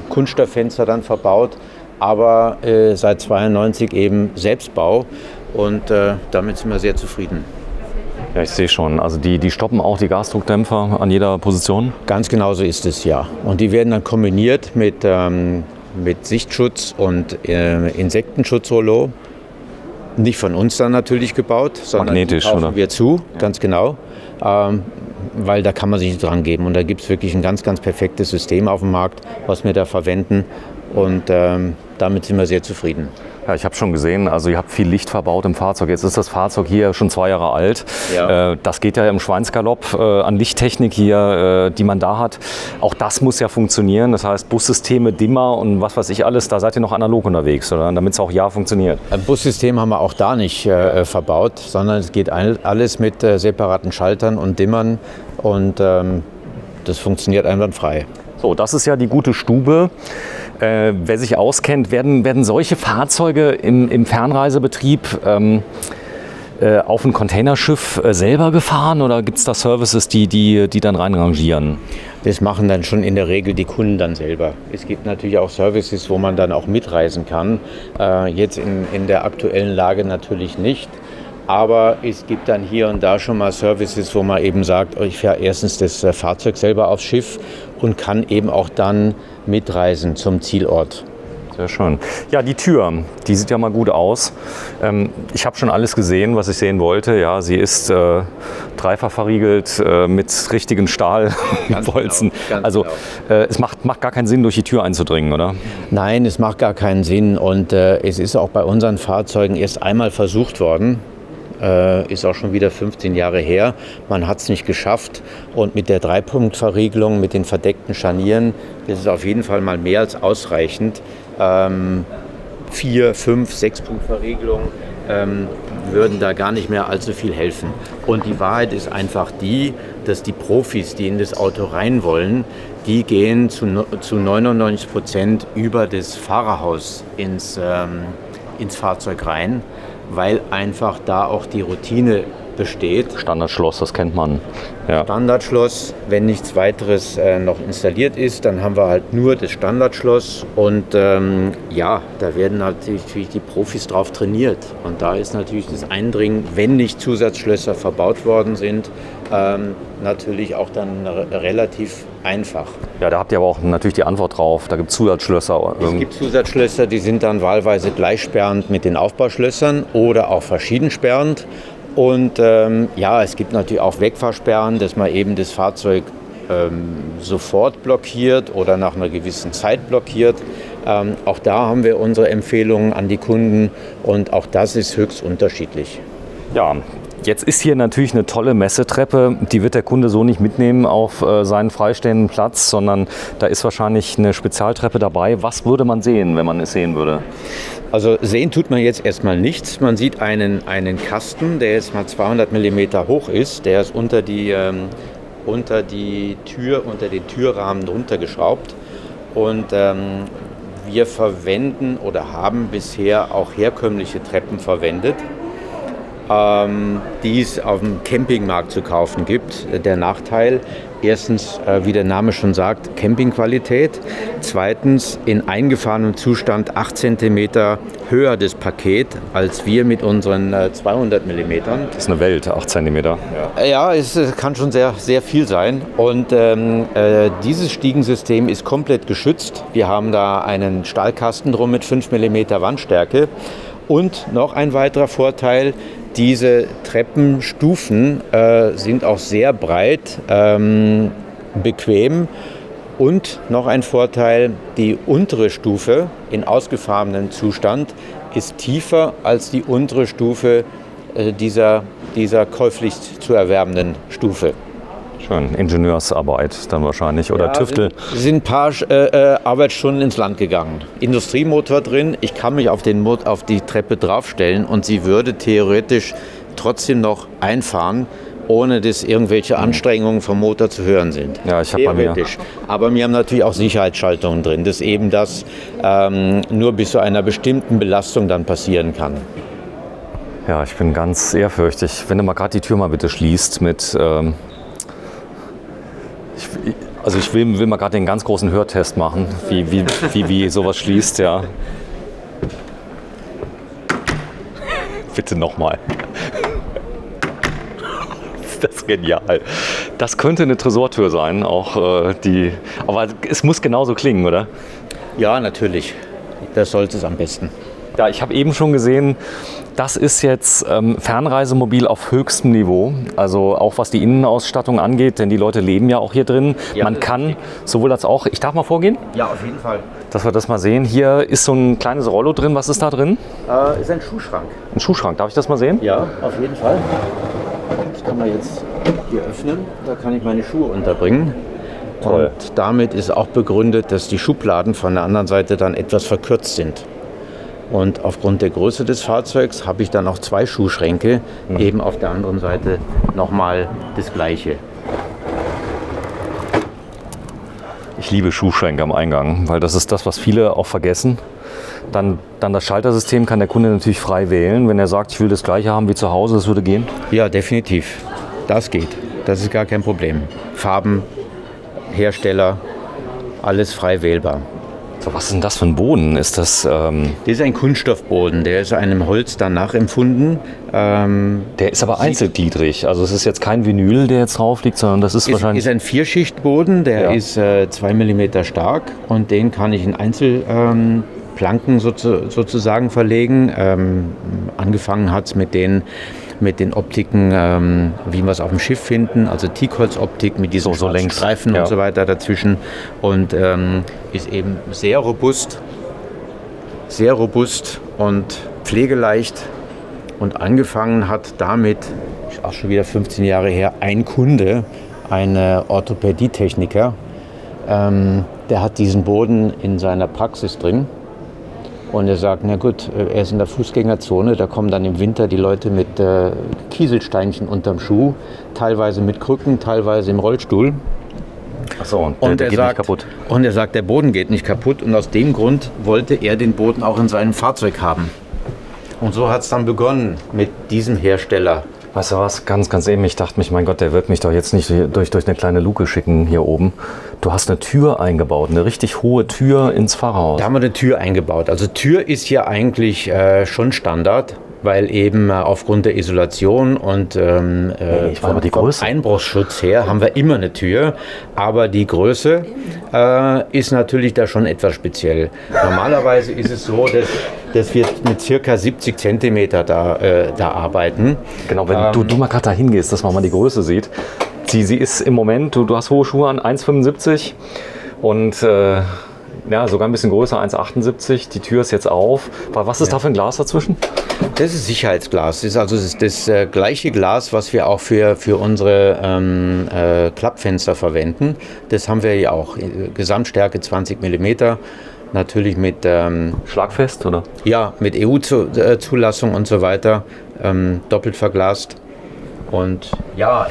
Kunststofffenster dann verbaut, aber seit 1992 eben Selbstbau und damit sind wir sehr zufrieden. Ja, ich sehe schon. Also die stoppen auch die Gasdruckdämpfer an jeder Position? Ganz genau so ist es, ja. Und die werden dann kombiniert mit Sichtschutz und Insektenschutzrollo. Nicht von uns dann natürlich gebaut, sondern magnetisch, die kaufen oder? wir zu, ganz genau. Weil da kann man sich nicht dran geben. Und da gibt es wirklich ein ganz, ganz perfektes System auf dem Markt, was wir da verwenden. Und damit sind wir sehr zufrieden. Ja, ich habe schon gesehen, also ihr habt viel Licht verbaut im Fahrzeug. Jetzt ist das Fahrzeug hier schon 2 Jahre alt. Ja. Das geht ja im Schweinsgalopp an Lichttechnik hier, die man da hat. Auch das muss ja funktionieren. Das heißt Bussysteme, Dimmer und was weiß ich alles, da seid ihr noch analog unterwegs, oder? Damit es auch ja funktioniert. Ein Bussystem haben wir auch da nicht verbaut, sondern es geht alles mit separaten Schaltern und Dimmern und das funktioniert einwandfrei. So, das ist ja die gute Stube. Wer sich auskennt, werden solche Fahrzeuge im Fernreisebetrieb auf ein Containerschiff selber gefahren oder gibt es da Services, die dann reinrangieren? Das machen dann schon in der Regel die Kunden dann selber. Es gibt natürlich auch Services, wo man dann auch mitreisen kann. Jetzt in der aktuellen Lage natürlich nicht. Aber es gibt dann hier und da schon mal Services, wo man eben sagt, ich fahre erstens das Fahrzeug selber aufs Schiff und kann eben auch dann mitreisen zum Zielort. Sehr schön. Ja, die Tür, die sieht ja mal gut aus. Ich habe schon alles gesehen, was ich sehen wollte. Ja, sie ist dreifach verriegelt mit richtigen Stahlbolzen. Ganz Also genau. es macht gar keinen Sinn, durch die Tür einzudringen, oder? Nein, es macht gar keinen Sinn und es ist auch bei unseren Fahrzeugen erst einmal versucht worden. Ist auch schon wieder 15 Jahre her. Man hat es nicht geschafft und mit der Dreipunktverriegelung, mit den verdeckten Scharnieren, das ist auf jeden Fall mal mehr als ausreichend. 4, 5, 6 Punktverriegelung würden da gar nicht mehr allzu viel helfen. Und die Wahrheit ist einfach die, dass die Profis, die in das Auto rein wollen, die gehen zu 99% über das Fahrerhaus ins Fahrzeug rein, weil einfach da auch die Routine besteht. Standardschloss, das kennt man. Ja. Standardschloss, wenn nichts weiteres noch installiert ist, dann haben wir halt nur das Standardschloss und ja, da werden natürlich die Profis drauf trainiert und da ist natürlich das Eindringen, wenn nicht Zusatzschlösser verbaut worden sind, natürlich auch dann relativ einfach. Ja, da habt ihr aber auch natürlich die Antwort drauf. Da gibt es Zusatzschlösser. Es gibt Zusatzschlösser, die sind dann wahlweise gleichsperrend mit den Aufbauschlössern oder auch verschiedensperrend. Und ja, es gibt natürlich auch Wegfahrsperren, dass man eben das Fahrzeug sofort blockiert oder nach einer gewissen Zeit blockiert. Auch da haben wir unsere Empfehlungen an die Kunden und auch das ist höchst unterschiedlich. Ja, jetzt ist hier natürlich eine tolle Messetreppe. Die wird der Kunde so nicht mitnehmen auf seinen freistehenden Platz, sondern da ist wahrscheinlich eine Spezialtreppe dabei. Was würde man sehen, wenn man es sehen würde? Also sehen tut man jetzt erstmal nichts. Man sieht einen Kasten, der jetzt mal 200 mm hoch ist. Der ist unter den Türrahmen drunter geschraubt. Und wir verwenden oder haben bisher auch herkömmliche Treppen verwendet, die es auf dem Campingmarkt zu kaufen gibt. Der Nachteil, erstens, wie der Name schon sagt, Campingqualität. Zweitens, in eingefahrenem Zustand 8 cm höher das Paket als wir mit unseren 200 mm. Das ist eine Welt, 8 cm. Ja, es kann schon sehr, sehr viel sein. Und dieses Stiegensystem ist komplett geschützt. Wir haben da einen Stahlkasten drum mit 5 mm Wandstärke. Und noch ein weiterer Vorteil, diese Treppenstufen sind auch sehr breit, bequem. Und noch ein Vorteil, die untere Stufe in ausgefahrenem Zustand ist tiefer als die untere Stufe dieser käuflich zu erwerbenden Stufe. Schön, Ingenieursarbeit dann wahrscheinlich oder Ja, Tüftel. sind ein paar Arbeitsstunden ins Land gegangen. Industriemotor drin, ich kann mich auf die Treppe draufstellen und sie würde theoretisch trotzdem noch einfahren, ohne dass irgendwelche Anstrengungen vom Motor zu hören sind. Ja, ich habe bei mir. Aber wir haben natürlich auch Sicherheitsschaltungen drin, dass eben das nur bis zu einer bestimmten Belastung dann passieren kann. Ja, ich bin ganz ehrfürchtig. Wenn du mal gerade die Tür mal bitte schließt mit... ich will mal gerade den ganz großen Hörtest machen, wie sowas schließt, ja. Bitte nochmal. Das ist genial. Das könnte eine Tresortür sein, aber es muss genauso klingen, oder? Ja, natürlich. Das sollte es am besten. Ja, ich habe eben schon gesehen, das ist jetzt Fernreisemobil auf höchstem Niveau. Also auch was die Innenausstattung angeht, denn die Leute leben ja auch hier drin. Ja, man kann sowohl als auch, ich darf mal vorgehen? Ja, auf jeden Fall. Dass wir das mal sehen. Hier ist so ein kleines Rollo drin. Was ist da drin? Ist ein Schuhschrank. Ein Schuhschrank. Darf ich das mal sehen? Ja, auf jeden Fall. Das kann man jetzt hier öffnen. Da kann ich meine Schuhe unterbringen. Toll. Und damit ist auch begründet, dass die Schubladen von der anderen Seite dann etwas verkürzt sind. Und aufgrund der Größe des Fahrzeugs habe ich dann auch 2 Schuhschränke, eben auf der anderen Seite nochmal das Gleiche. Ich liebe Schuhschränke am Eingang, weil das ist das, was viele auch vergessen. Dann das Schaltersystem kann der Kunde natürlich frei wählen. Wenn er sagt, ich will das Gleiche haben wie zu Hause, das würde gehen. Ja, definitiv. Das geht. Das ist gar kein Problem. Farben, Hersteller, alles frei wählbar. So, was ist denn das für ein Boden? Ist das? Das ist ein Kunststoffboden, der ist einem Holz dann nachempfunden. Der ist aber einzelgliedrig. Also es ist jetzt kein Vinyl, der jetzt drauf liegt, sondern das ist wahrscheinlich... Ist ein Vierschichtboden, der Ja. ist 2 mm stark und den kann ich in Einzelplanken sozusagen verlegen. Angefangen hat es mit den Optiken, wie wir es auf dem Schiff finden, also Teakholz-Optik mit diesen So längs. Streifen Ja. und so weiter dazwischen und ist eben sehr robust und pflegeleicht. Und angefangen hat damit, ist auch schon wieder 15 Jahre her, ein Kunde, ein Orthopädietechniker, der hat diesen Boden in seiner Praxis drin. Und er sagt, na gut, er ist in der Fußgängerzone, da kommen dann im Winter die Leute mit Kieselsteinchen unterm Schuh, teilweise mit Krücken, teilweise im Rollstuhl. Ach so, Und der er geht sagt, nicht kaputt. Und er sagt, der Boden geht nicht kaputt und aus dem Grund wollte er den Boden auch in seinem Fahrzeug haben. Und so hat es dann begonnen mit diesem Hersteller. Weißt du was, ganz eben, ich dachte mich, mein Gott, der wird mich doch jetzt nicht durch eine kleine Luke schicken hier oben. Du hast eine Tür eingebaut, eine richtig hohe Tür ins Fahrerhaus. Da haben wir eine Tür eingebaut. Also Tür ist ja eigentlich schon Standard, weil eben aufgrund der Isolation und die vom Größe. Einbruchsschutz her haben wir immer eine Tür. Aber die Größe ist natürlich da schon etwas speziell. Normalerweise ist es so, dass wir mit circa 70 Zentimeter da arbeiten. Genau, wenn du mal gerade da hingehst, dass man mal die Größe sieht. Sie ist im Moment, du hast hohe Schuhe an, 1,75 und sogar ein bisschen größer, 1,78. Die Tür ist jetzt auf. Was ist da für ein Glas dazwischen? Das ist Sicherheitsglas. Das ist also das gleiche Glas, was wir auch für unsere Klappfenster verwenden. Das haben wir ja auch. Gesamtstärke 20 mm. Natürlich mit Schlagfest, oder? Ja, mit EU-Zulassung und so weiter. Doppelt verglast. Und ja,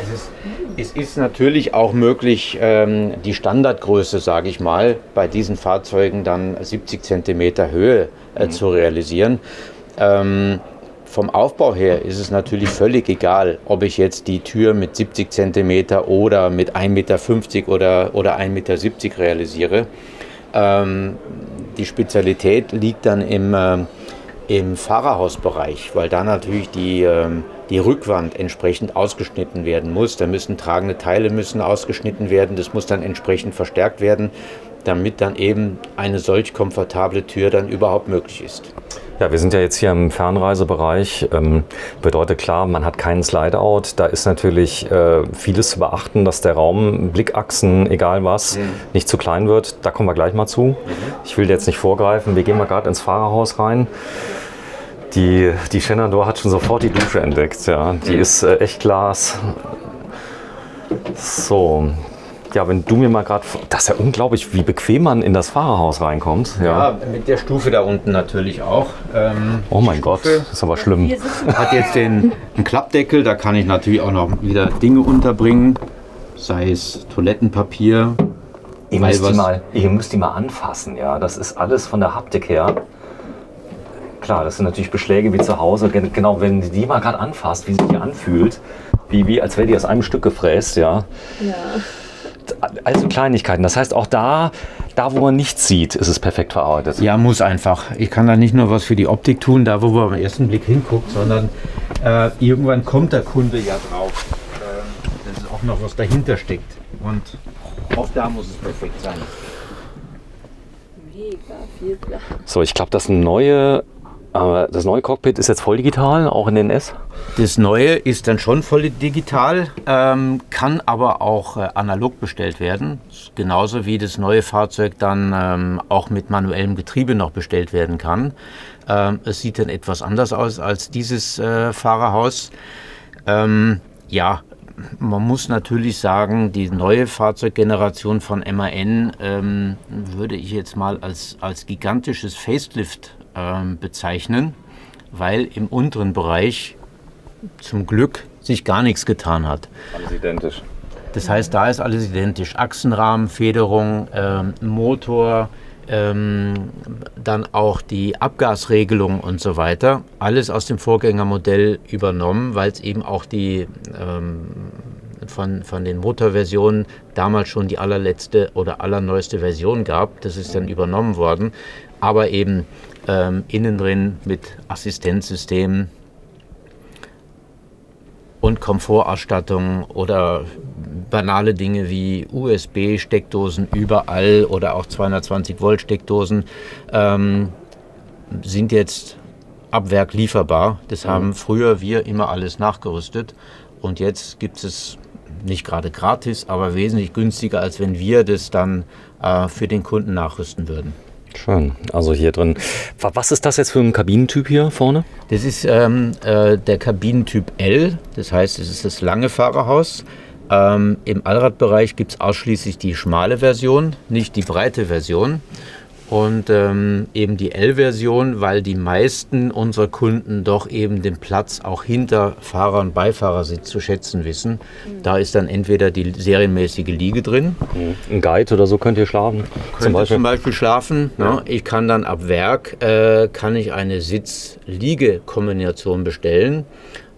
es ist natürlich auch möglich, die Standardgröße, sage ich mal, bei diesen Fahrzeugen dann 70 cm Höhe zu realisieren. Vom Aufbau her ist es natürlich völlig egal, ob ich jetzt die Tür mit 70 cm oder mit 1,50 m oder 1,70 m realisiere. Die Spezialität liegt dann im Fahrerhausbereich, weil da natürlich die Rückwand entsprechend ausgeschnitten werden muss. Da müssen tragende Teile ausgeschnitten werden. Das muss dann entsprechend verstärkt werden, damit dann eben eine solch komfortable Tür dann überhaupt möglich ist. Ja, wir sind ja jetzt hier im Fernreisebereich. Bedeutet klar, man hat keinen Slide-Out. Da ist natürlich vieles zu beachten, dass der Raum, Blickachsen, egal was, nicht zu klein wird. Da kommen wir gleich mal zu. Ich will jetzt nicht vorgreifen. Wir gehen mal gerade ins Fahrerhaus rein. Die Shenandoah hat schon sofort die Dusche entdeckt. Ja. Die ist echt Glas. So, Ja, wenn du mir mal gerade, das ist ja unglaublich, wie bequem man in das Fahrerhaus reinkommt. Ja, mit der Stufe da unten natürlich auch. Oh mein Gott, das ist aber schlimm. Hat jetzt einen Klappdeckel, da kann ich natürlich auch noch wieder Dinge unterbringen, sei es Toilettenpapier. Ihr müsst die mal anfassen, ja. Das ist alles von der Haptik her. Klar, das sind natürlich Beschläge wie zu Hause. Genau, wenn du die mal gerade anfasst, wie sich die anfühlt, wie als wäre die aus einem Stück gefräst, ja. Ja. Also Kleinigkeiten. Das heißt, auch da, wo man nichts sieht, ist es perfekt verarbeitet. Ja, muss einfach. Ich kann da nicht nur was für die Optik tun, da wo man am ersten Blick hinguckt, sondern irgendwann kommt der Kunde ja drauf, dass auch noch was dahinter steckt. Und auch da muss es perfekt sein. Mega viel Platz. So, ich glaube, das neue Cockpit ist jetzt voll digital, auch in den S. Das Neue ist dann schon voll digital, kann aber auch analog bestellt werden. Genauso wie das neue Fahrzeug dann auch mit manuellem Getriebe noch bestellt werden kann. Es sieht dann etwas anders aus als dieses Fahrerhaus. Ja, man muss natürlich sagen, die neue Fahrzeuggeneration von MAN würde ich jetzt mal als gigantisches Facelift bezeichnen, weil im unteren Bereich zum Glück sich gar nichts getan hat. Alles identisch. Das heißt, da ist alles identisch. Achsenrahmen, Federung, Motor, dann auch die Abgasregelung und so weiter. Alles aus dem Vorgängermodell übernommen, weil es eben auch die von den Motorversionen damals schon die allerletzte oder allerneueste Version gab. Das ist dann übernommen worden. Aber eben innen drin mit Assistenzsystemen und Komfortausstattung oder banale Dinge wie USB-Steckdosen überall oder auch 220-Volt-Steckdosen sind jetzt ab Werk lieferbar. Das haben früher wir immer alles nachgerüstet und jetzt gibt es nicht gerade gratis, aber wesentlich günstiger, als wenn wir das dann für den Kunden nachrüsten würden. Schön. Also hier drin. Was ist das jetzt für ein Kabinentyp hier vorne? Das ist der Kabinentyp L, das heißt, es ist das lange Fahrerhaus. Im Allradbereich gibt es ausschließlich die schmale Version, nicht die breite Version. Und eben die L-Version, weil die meisten unserer Kunden doch eben den Platz auch hinter Fahrer- und Beifahrersitz zu schätzen wissen. Da ist dann entweder die serienmäßige Liege drin. Ein Guide oder so könnt ihr schlafen? Zum Beispiel schlafen. Ja. Ne? Ich kann dann ab Werk kann ich eine Sitz-Liege-Kombination bestellen.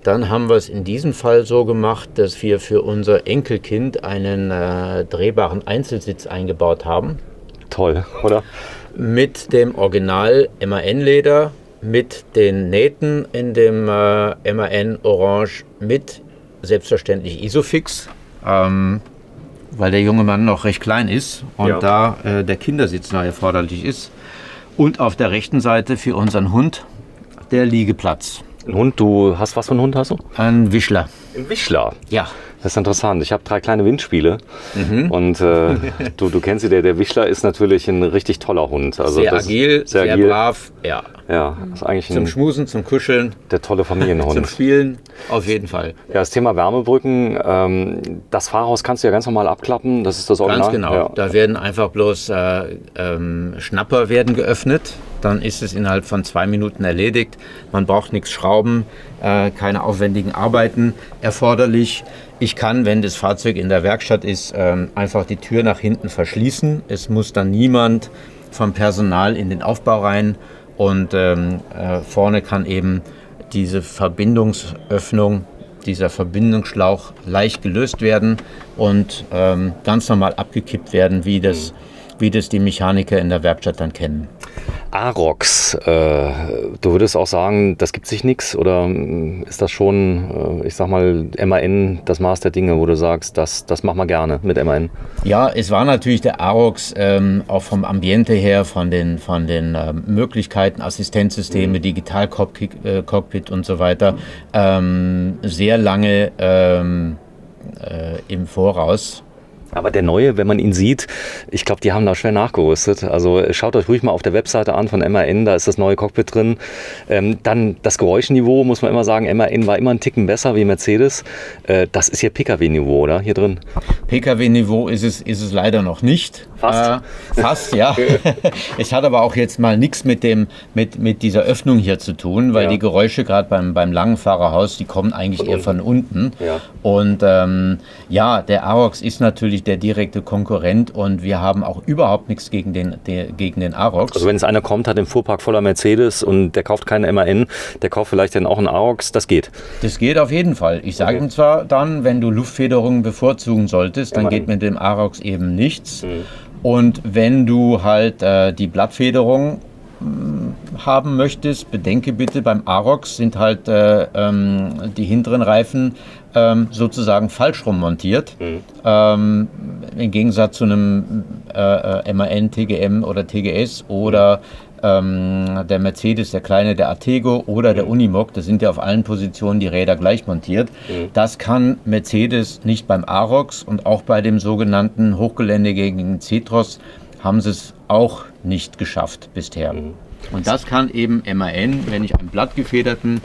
Dann haben wir es in diesem Fall so gemacht, dass wir für unser Enkelkind einen drehbaren Einzelsitz eingebaut haben. Toll, oder? Mit dem Original MAN-Leder, mit den Nähten in dem MAN Orange, mit selbstverständlich Isofix, weil der junge Mann noch recht klein ist und da der Kindersitz noch erforderlich ist. Und auf der rechten Seite für unseren Hund der Liegeplatz. Ein Hund, du hast was für einen Hund hast du? Ein Wischler. Ein Wischler? Ja. Das ist interessant. Ich habe 3 kleine Windspiele und du kennst sie, der Wischler ist natürlich ein richtig toller Hund. Also sehr agil, sehr brav, ja. Ja, ist eigentlich zum Schmusen, zum Kuscheln. Der tolle Familienhund. Zum Spielen, auf jeden Fall. Ja, das Thema Wärmebrücken, das Fahrhaus kannst du ja ganz normal abklappen, das ist das Original. Ganz genau, da werden einfach bloß Schnapper werden geöffnet. Dann ist es innerhalb von 2 Minuten erledigt. Man braucht nichts schrauben, keine aufwendigen Arbeiten erforderlich. Ich kann, wenn das Fahrzeug in der Werkstatt ist, einfach die Tür nach hinten verschließen. Es muss dann niemand vom Personal in den Aufbau rein. Und vorne kann eben diese Verbindungsöffnung, dieser Verbindungsschlauch leicht gelöst werden und ganz normal abgekippt werden, wie das die Mechaniker in der Werkstatt dann kennen. Arox, du würdest auch sagen, das gibt sich nichts oder ist das schon, ich sag mal, MAN das Maß der Dinge, wo du sagst, das machen wir gerne mit MAN? Ja, es war natürlich der Arox auch vom Ambiente her, von den Möglichkeiten, Assistenzsysteme, Digital-Cockpit und so weiter, sehr lange im Voraus Aber der neue, wenn man ihn sieht, ich glaube, die haben da schwer nachgerüstet. Also schaut euch ruhig mal auf der Webseite an von MAN, da ist das neue Cockpit drin. Dann das Geräuschniveau, muss man immer sagen, MAN war immer einen Ticken besser wie Mercedes. Das ist hier Pkw-Niveau, oder? Hier drin. Pkw-Niveau ist es leider noch nicht. Fast? Fast, ja. Es hat aber auch jetzt mal nichts mit dieser Öffnung hier zu tun, weil die Geräusche gerade beim langen Fahrerhaus, die kommen eigentlich eher von unten. Ja. Und der Arocs ist natürlich der direkte Konkurrent und wir haben auch überhaupt nichts gegen den Arocs. Also wenn jetzt einer kommt, hat den Fuhrpark voller Mercedes und der kauft keinen MAN, der kauft vielleicht dann auch einen Arocs, das geht. Das geht auf jeden Fall. Ich sage ihm zwar dann, wenn du Luftfederungen bevorzugen solltest, dann geht mit dem Arocs eben nichts. Und wenn du halt die Blattfederung haben möchtest, bedenke bitte, beim Arocs sind halt die hinteren Reifen sozusagen falsch rum montiert. Im Gegensatz zu einem MAN, TGM oder TGS oder der Mercedes, der kleine, der Artego oder der Unimog, da sind ja auf allen Positionen die Räder gleich montiert. Das kann Mercedes nicht beim Arocs und auch bei dem sogenannten hochgeländegängigen C-Tross haben sie es auch nicht geschafft bisher. Und das kann eben MAN, wenn ich einen blattgefederten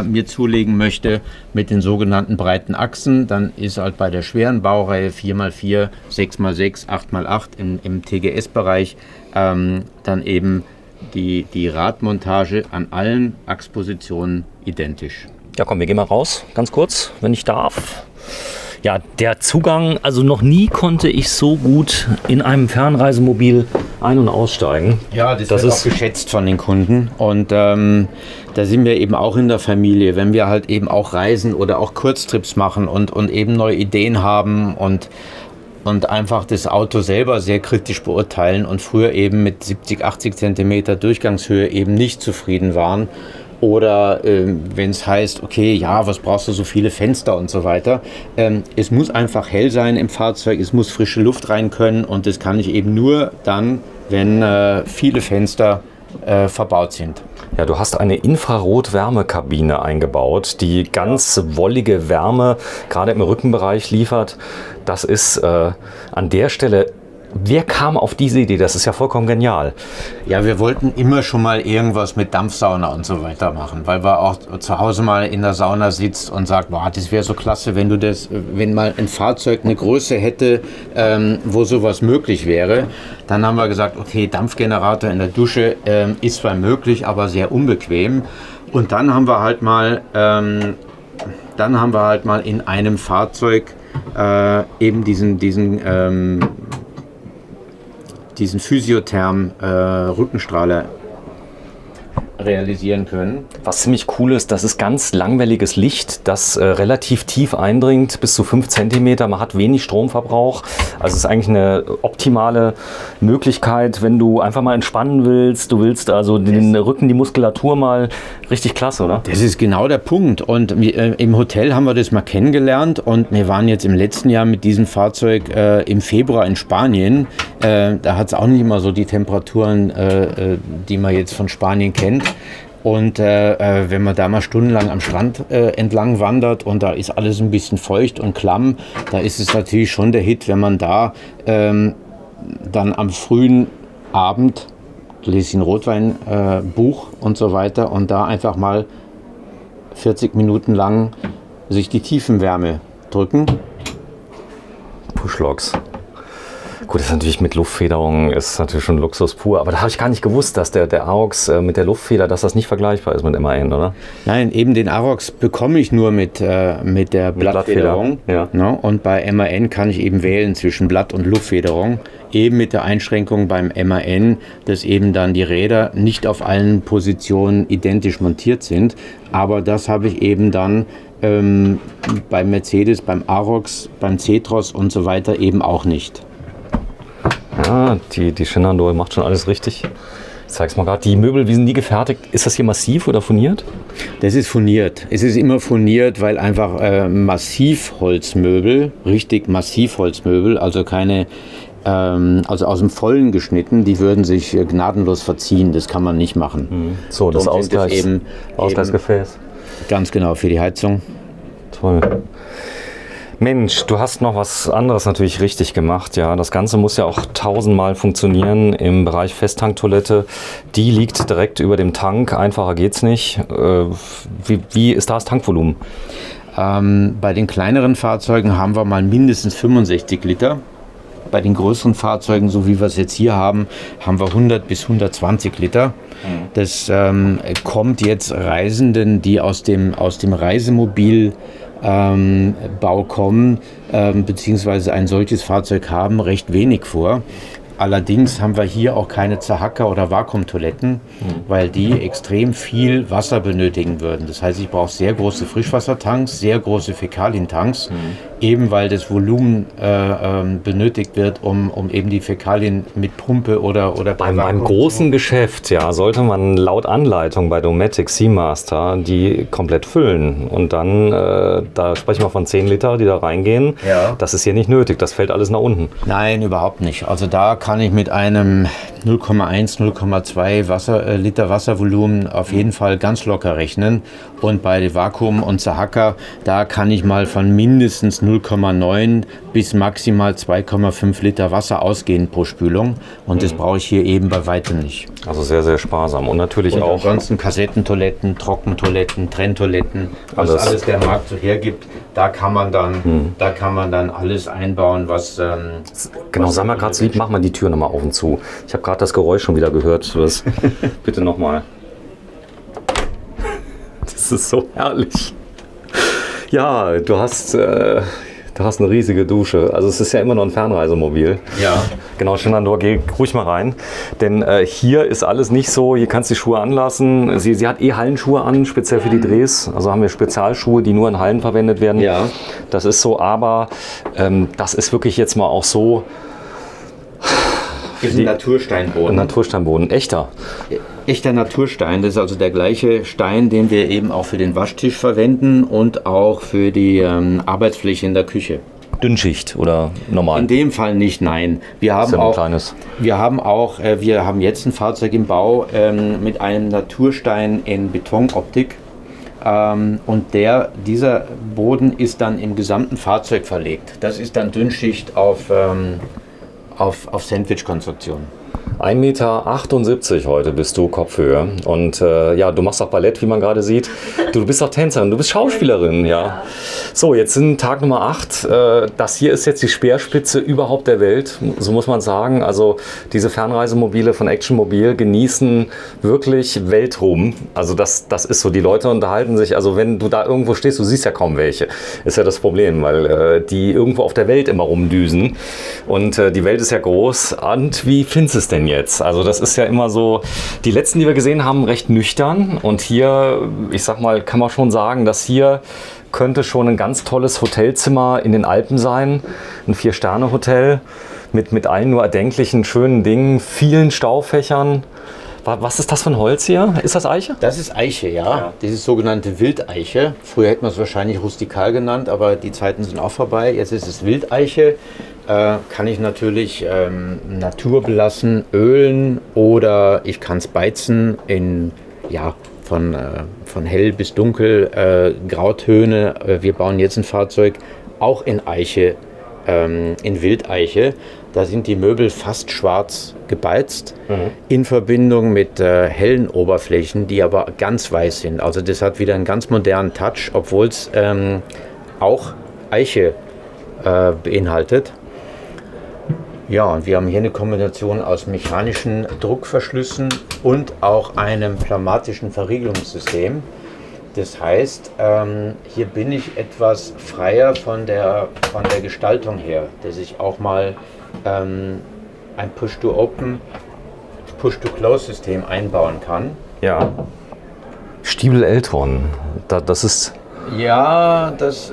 mir zulegen möchte, mit den sogenannten breiten Achsen, dann ist halt bei der schweren Baureihe 4x4, 6x6, 8x8 im TGS-Bereich dann eben die Radmontage an allen Achspositionen identisch. Ja komm, wir gehen mal raus, ganz kurz, wenn ich darf. Ja, der Zugang, also noch nie konnte ich so gut in einem Fernreisemobil ein- und aussteigen. Ja, das wird auch geschätzt von den Kunden und da sind wir eben auch in der Familie, wenn wir halt eben auch reisen oder auch Kurztrips machen und eben neue Ideen haben und einfach das Auto selber sehr kritisch beurteilen und früher eben mit 70, 80 Zentimeter Durchgangshöhe eben nicht zufrieden waren. Oder wenn es heißt, okay, ja, was brauchst du so viele Fenster und so weiter. Es muss einfach hell sein im Fahrzeug, es muss frische Luft rein können und das kann ich eben nur dann, wenn viele Fenster verbaut sind. Ja, du hast eine Infrarot-Wärmekabine eingebaut, die ganz wollige Wärme gerade im Rückenbereich liefert. Das ist an der Stelle... Wer kam auf diese Idee? Das ist ja vollkommen genial. Ja, wir wollten immer schon mal irgendwas mit Dampfsauna und so weiter machen, weil wir auch zu Hause mal in der Sauna sitzt und sagt, boah, das wäre so klasse, wenn mal ein Fahrzeug eine Größe hätte, wo sowas möglich wäre. Dann haben wir gesagt, okay, Dampfgenerator in der Dusche ist zwar möglich, aber sehr unbequem. Und dann haben wir halt mal in einem Fahrzeug eben diesen Physiotherm Rückenstrahler realisieren können. Was ziemlich cool ist, das ist ganz langwelliges Licht, das relativ tief eindringt, bis zu 5 cm. Man hat wenig Stromverbrauch. Also es ist eigentlich eine optimale Möglichkeit, wenn du einfach mal entspannen willst. Du willst also den Rücken, die Muskulatur mal richtig klasse, oder? Das ist genau der Punkt. Und im Hotel haben wir das mal kennengelernt und wir waren jetzt im letzten Jahr mit diesem Fahrzeug im Februar in Spanien. Da hat es auch nicht immer so die Temperaturen, die man jetzt von Spanien kennt. Und wenn man da mal stundenlang am Strand entlang wandert und da ist alles ein bisschen feucht und klamm, da ist es natürlich schon der Hit, wenn man da dann am frühen Abend Gläschen Rotwein, Buch und so weiter und da einfach mal 40 Minuten lang sich die Tiefenwärme drücken. Pushlogs. Gut, das ist natürlich mit Luftfederung, ist natürlich schon Luxus pur, aber da habe ich gar nicht gewusst, dass der Arocs mit der Luftfeder, dass das nicht vergleichbar ist mit MAN, oder? Nein, eben den Arocs bekomme ich nur mit der Blattfederung. Ja. Ne? Und bei MAN kann ich eben wählen zwischen Blatt- und Luftfederung. Eben mit der Einschränkung beim MAN, dass eben dann die Räder nicht auf allen Positionen identisch montiert sind. Aber das habe ich eben dann beim Mercedes, beim Arocs, beim C-Tross und so weiter eben auch nicht. Ja, die Shenandoah macht schon alles richtig. Ich zeig's mal gerade. Die Möbel, wie sind die gefertigt? Ist das hier massiv oder funiert? Das ist funiert. Es ist immer funiert, weil einfach Massivholzmöbel, richtig Massivholzmöbel, also keine, also aus dem Vollen geschnitten, die würden sich gnadenlos verziehen. Das kann man nicht machen. So, das Ausgleichsgefäß. Ganz genau, für die Heizung. Toll. Mensch, du hast noch was anderes natürlich richtig gemacht. Ja, das Ganze muss ja auch 1000-mal funktionieren im Bereich Festtanktoilette. Die liegt direkt über dem Tank. Einfacher geht's nicht. Wie ist da das Tankvolumen? Bei den kleineren Fahrzeugen haben wir mal mindestens 65 Liter. Bei den größeren Fahrzeugen, so wie wir es jetzt hier haben, haben wir 100 bis 120 Liter. Das kommt jetzt Reisenden, die aus dem Reisemobil Bau kommen, beziehungsweise ein solches Fahrzeug haben, recht wenig vor. Allerdings haben wir hier auch keine Zahacker- oder Vakuumtoiletten, weil die extrem viel Wasser benötigen würden. Das heißt, ich brauche sehr große Frischwassertanks, sehr große Fäkalientanks, eben weil das Volumen benötigt wird, um eben die Fäkalien mit Pumpe oder Beim großen Geschäft, ja, sollte man laut Anleitung bei Dometic Seamaster die komplett füllen. Und dann, da sprechen wir von 10 Liter, die da reingehen. Ja. Das ist hier nicht nötig, das fällt alles nach unten. Nein, überhaupt nicht. Also da kann ich mit einem 0,1, 0,2 Liter Wasservolumen auf jeden Fall ganz locker rechnen. Und bei Vakuum und Zahacker, da kann ich mal von mindestens 0,9 bis maximal 2,5 Liter Wasser ausgehen pro Spülung. Und das brauche ich hier eben bei weitem nicht. Also sehr, sehr sparsam. Und natürlich Und auch ansonsten Kassettentoiletten, Trockentoiletten, Trenntoiletten, was alles der Markt so hergibt, da kann man dann alles einbauen, was genau, sag mal gerade so lieb, mach mal die Tür nochmal auf und zu. Ich habe gerade das Geräusch schon wieder gehört. Bitte nochmal. Das ist so herrlich. Ja, du hast eine riesige Dusche. Also es ist ja immer noch ein Fernreisemobil. Ja. Genau, Shenandoah, geh ruhig mal rein. Denn hier ist alles nicht so, hier kannst du die Schuhe anlassen. Sie hat Hallenschuhe an, speziell für die Drehs. Also haben wir Spezialschuhe, die nur in Hallen verwendet werden. Ja. Das ist so, aber das ist wirklich jetzt mal auch so. Das ist ein Natursteinboden. Ein Natursteinboden, echter. Echter Naturstein, das ist also der gleiche Stein, den wir eben auch für den Waschtisch verwenden und auch für die Arbeitsfläche in der Küche. Dünnschicht oder normal? In dem Fall nicht, nein. Wir haben ja wir haben jetzt ein Fahrzeug im Bau mit einem Naturstein in Betonoptik. Und dieser Boden ist dann im gesamten Fahrzeug verlegt. Das ist dann Dünnschicht auf Sandwich-Konstruktion. 1,78 Meter heute bist du Kopfhöhe und ja, du machst auch Ballett, wie man gerade sieht. Du bist auch Tänzerin, du bist Schauspielerin, ja. So, jetzt sind Tag Nummer 8. Das hier ist jetzt die Speerspitze überhaupt der Welt, so muss man sagen. Also diese Fernreisemobile von Action Mobil genießen wirklich Weltruhm. Also das ist so, die Leute unterhalten sich, also wenn du da irgendwo stehst, du siehst ja kaum welche. Ist ja das Problem, weil die irgendwo auf der Welt immer rumdüsen und die Welt ist ja groß. Und wie findest du es denn jetzt? Also das ist ja immer so, die letzten, die wir gesehen haben, recht nüchtern. Und hier, ich sag mal, kann man schon sagen, dass hier könnte schon ein ganz tolles Hotelzimmer in den Alpen sein. Ein 4-Sterne-Hotel mit allen nur erdenklichen schönen Dingen, vielen Staufächern. Was ist das für ein Holz hier? Ist das Eiche? Das ist Eiche, ja. Das ist sogenannte Wildeiche. Früher hätte man es wahrscheinlich rustikal genannt, aber die Zeiten sind auch vorbei. Jetzt ist es Wildeiche. Kann ich natürlich naturbelassen ölen oder ich kann es beizen in, ja, von hell bis dunkel, Grautöne. Wir bauen jetzt ein Fahrzeug auch in Eiche, in Wildeiche. Da sind die Möbel fast schwarz gebeizt, in Verbindung mit hellen Oberflächen, die aber ganz weiß sind. Also das hat wieder einen ganz modernen Touch, obwohl es auch Eiche beinhaltet. Ja, und wir haben hier eine Kombination aus mechanischen Druckverschlüssen und auch einem pneumatischen Verriegelungssystem. Das heißt, hier bin ich etwas freier von der Gestaltung her, dass ich auch mal ein Push-to-Open, Push-to-Close-System einbauen kann. Ja. Stiebel Eltron, das ist... Ja, das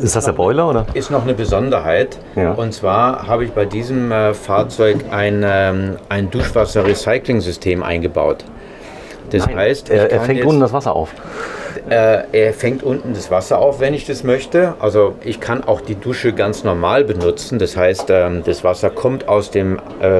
ist das der Boiler, oder? Ist noch eine Besonderheit. Ja. Und zwar habe ich bei diesem Fahrzeug ein Duschwasser-Recycling-System eingebaut. Das heißt, er fängt unten das Wasser auf. Er fängt unten das Wasser auf, wenn ich das möchte. Also ich kann auch die Dusche ganz normal benutzen. Das heißt, das Wasser kommt aus dem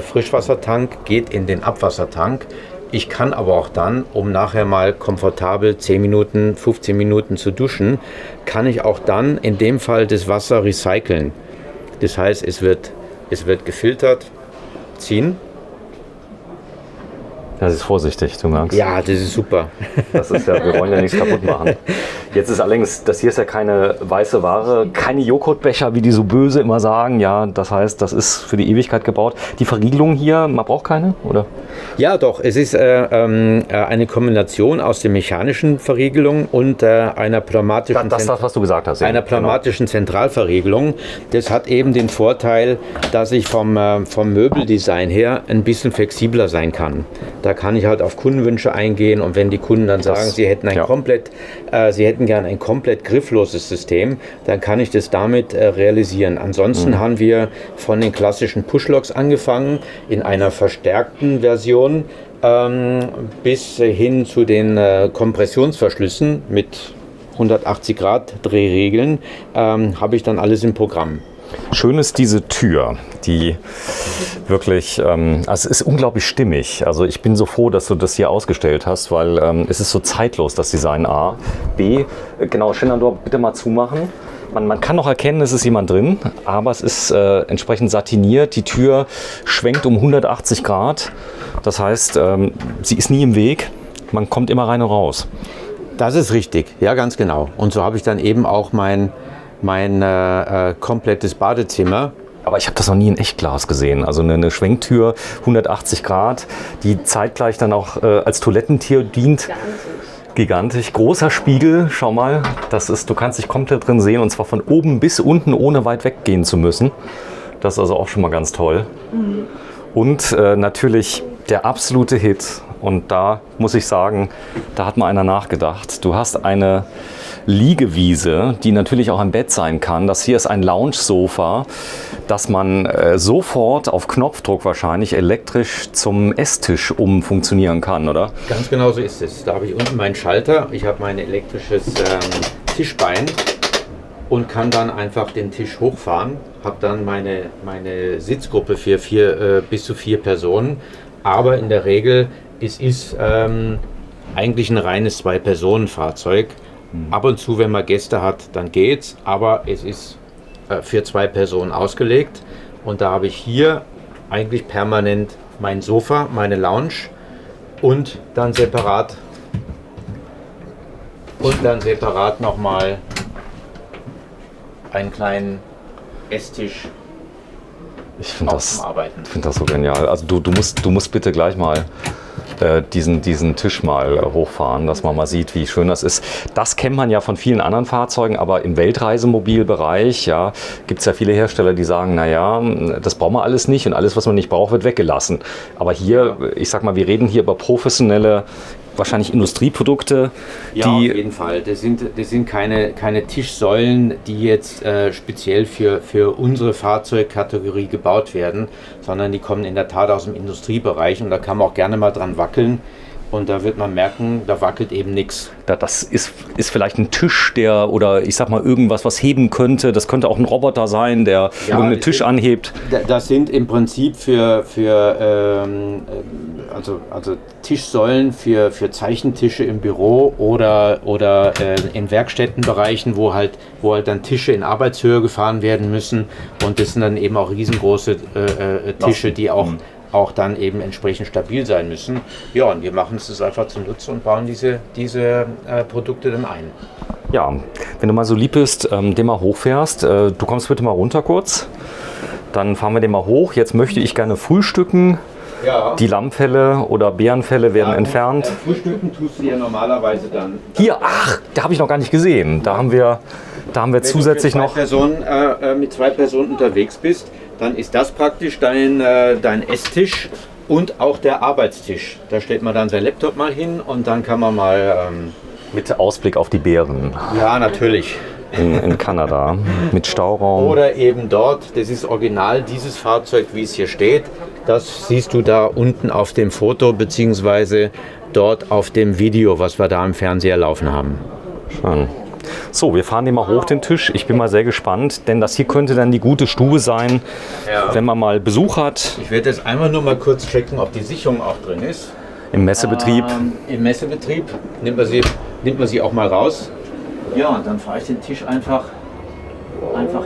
Frischwassertank, geht in den Abwassertank, Ich kann aber auch dann, um nachher mal komfortabel 10 Minuten, 15 Minuten zu duschen, kann ich auch dann in dem Fall das Wasser recyceln. Das heißt, es wird gefiltert, ziehen. Das ist vorsichtig, du merkst. Ja, das ist super. Das ist ja, wir wollen ja nichts kaputt machen. Jetzt ist allerdings, das hier ist ja keine weiße Ware, keine Joghurtbecher, wie die so böse immer sagen. Ja, das heißt, das ist für die Ewigkeit gebaut. Die Verriegelung hier, man braucht keine, oder? Ja, doch. Es ist eine Kombination aus der mechanischen Verriegelung und einer pneumatischen, Das ist das, was du gesagt hast. einer pneumatischen Zentralverriegelung. Das hat eben den Vorteil, dass ich vom Möbeldesign her ein bisschen flexibler sein kann. Da kann ich halt auf Kundenwünsche eingehen, und wenn die Kunden dann sagen, sie hätten gern ein komplett griffloses System, dann kann ich das damit realisieren. Ansonsten haben wir von den klassischen Pushlocks angefangen, in einer verstärkten Version bis hin zu den Kompressionsverschlüssen mit 180 Grad Drehregeln, habe ich dann alles im Programm. Schön ist diese Tür, die wirklich, also es ist unglaublich stimmig. Also ich bin so froh, dass du das hier ausgestellt hast, weil es ist so zeitlos, das Design A. B, genau, Shenandoah, bitte mal zumachen. Man kann noch erkennen, es ist jemand drin, aber es ist entsprechend satiniert. Die Tür schwenkt um 180 Grad. Das heißt, sie ist nie im Weg. Man kommt immer rein und raus. Das ist richtig, ja, ganz genau. Und so habe ich dann eben auch mein komplettes Badezimmer. Aber ich habe das noch nie in Echtglas gesehen. Also eine Schwenktür, 180 Grad, die zeitgleich dann auch als Toilettentier dient. Gigantisch. Großer Spiegel, schau mal. Du kannst dich komplett drin sehen, und zwar von oben bis unten, ohne weit weggehen zu müssen. Das ist also auch schon mal ganz toll. Und natürlich der absolute Hit. Und da muss ich sagen, da hat mal einer nachgedacht. Du hast eine Liegewiese, die natürlich auch ein Bett sein kann. Das hier ist ein Lounge-Sofa, das man sofort auf Knopfdruck wahrscheinlich elektrisch zum Esstisch umfunktionieren kann, oder? Ganz genau so ist es. Da habe ich unten meinen Schalter, ich habe mein elektrisches Tischbein und kann dann einfach den Tisch hochfahren. Habe dann meine Sitzgruppe für bis zu 4 Personen. Aber in der Regel, es ist eigentlich ein reines 2-Personen-Fahrzeug. Ab und zu, wenn man Gäste hat, dann geht's, aber es ist für 2 Personen ausgelegt, und da habe ich hier eigentlich permanent mein Sofa, meine Lounge und dann separat nochmal einen kleinen Esstisch. Ich finde das so genial. Also du musst bitte gleich mal diesen Tisch mal hochfahren, dass man mal sieht, wie schön das ist. Das kennt man ja von vielen anderen Fahrzeugen, aber im Weltreisemobilbereich gibt es ja viele Hersteller, die sagen, naja, das brauchen wir alles nicht, und alles, was man nicht braucht, wird weggelassen. Aber hier, ich sag mal, wir reden hier über professionelle, wahrscheinlich Industrieprodukte. Ja, auf jeden Fall. Das sind keine Tischsäulen, die jetzt speziell für unsere Fahrzeugkategorie gebaut werden, sondern die kommen in der Tat aus dem Industriebereich, und da kann man auch gerne mal dran wackeln. Und da wird man merken, da wackelt eben nichts. Das ist vielleicht ein Tisch, oder ich sag mal irgendwas, was heben könnte. Das könnte auch ein Roboter sein, der irgendeinen Tisch anhebt. Das sind im Prinzip also Tischsäulen für Zeichentische im Büro oder in Werkstättenbereichen, wo halt dann Tische in Arbeitshöhe gefahren werden müssen. Und das sind dann eben auch riesengroße Tische, die auch dann eben entsprechend stabil sein müssen. Ja, und wir machen es das einfach zunutze und bauen diese Produkte dann ein. Ja, wenn du mal so lieb bist, den mal hochfährst, du kommst bitte mal runter kurz, dann fahren wir den mal hoch. Jetzt möchte ich gerne frühstücken. Ja. Die Lammfelle oder Bärenfelle werden entfernt. Frühstücken tust du ja normalerweise dann. Hier, da habe ich noch gar nicht gesehen. Da haben wir zusätzlich noch. Mit 2 Personen unterwegs bist, dann ist das praktisch dein Esstisch und auch der Arbeitstisch. Da stellt man dann sein Laptop mal hin, und dann kann man mal... mit Ausblick auf die Bären. Ja, natürlich. In Kanada, mit Stauraum. Oder eben dort, das ist original, dieses Fahrzeug, wie es hier steht. Das siehst du da unten auf dem Foto, beziehungsweise dort auf dem Video, was wir da im Fernseher laufen haben. Schön. So, wir fahren den mal hoch, den Tisch. Ich bin mal sehr gespannt, denn das hier könnte dann die gute Stube sein, wenn man mal Besuch hat. Ich werde jetzt einmal nur mal kurz checken, ob die Sicherung auch drin ist. Im Messebetrieb. Im Messebetrieb nimmt man sie auch mal raus. Ja, und dann fahre ich den Tisch einfach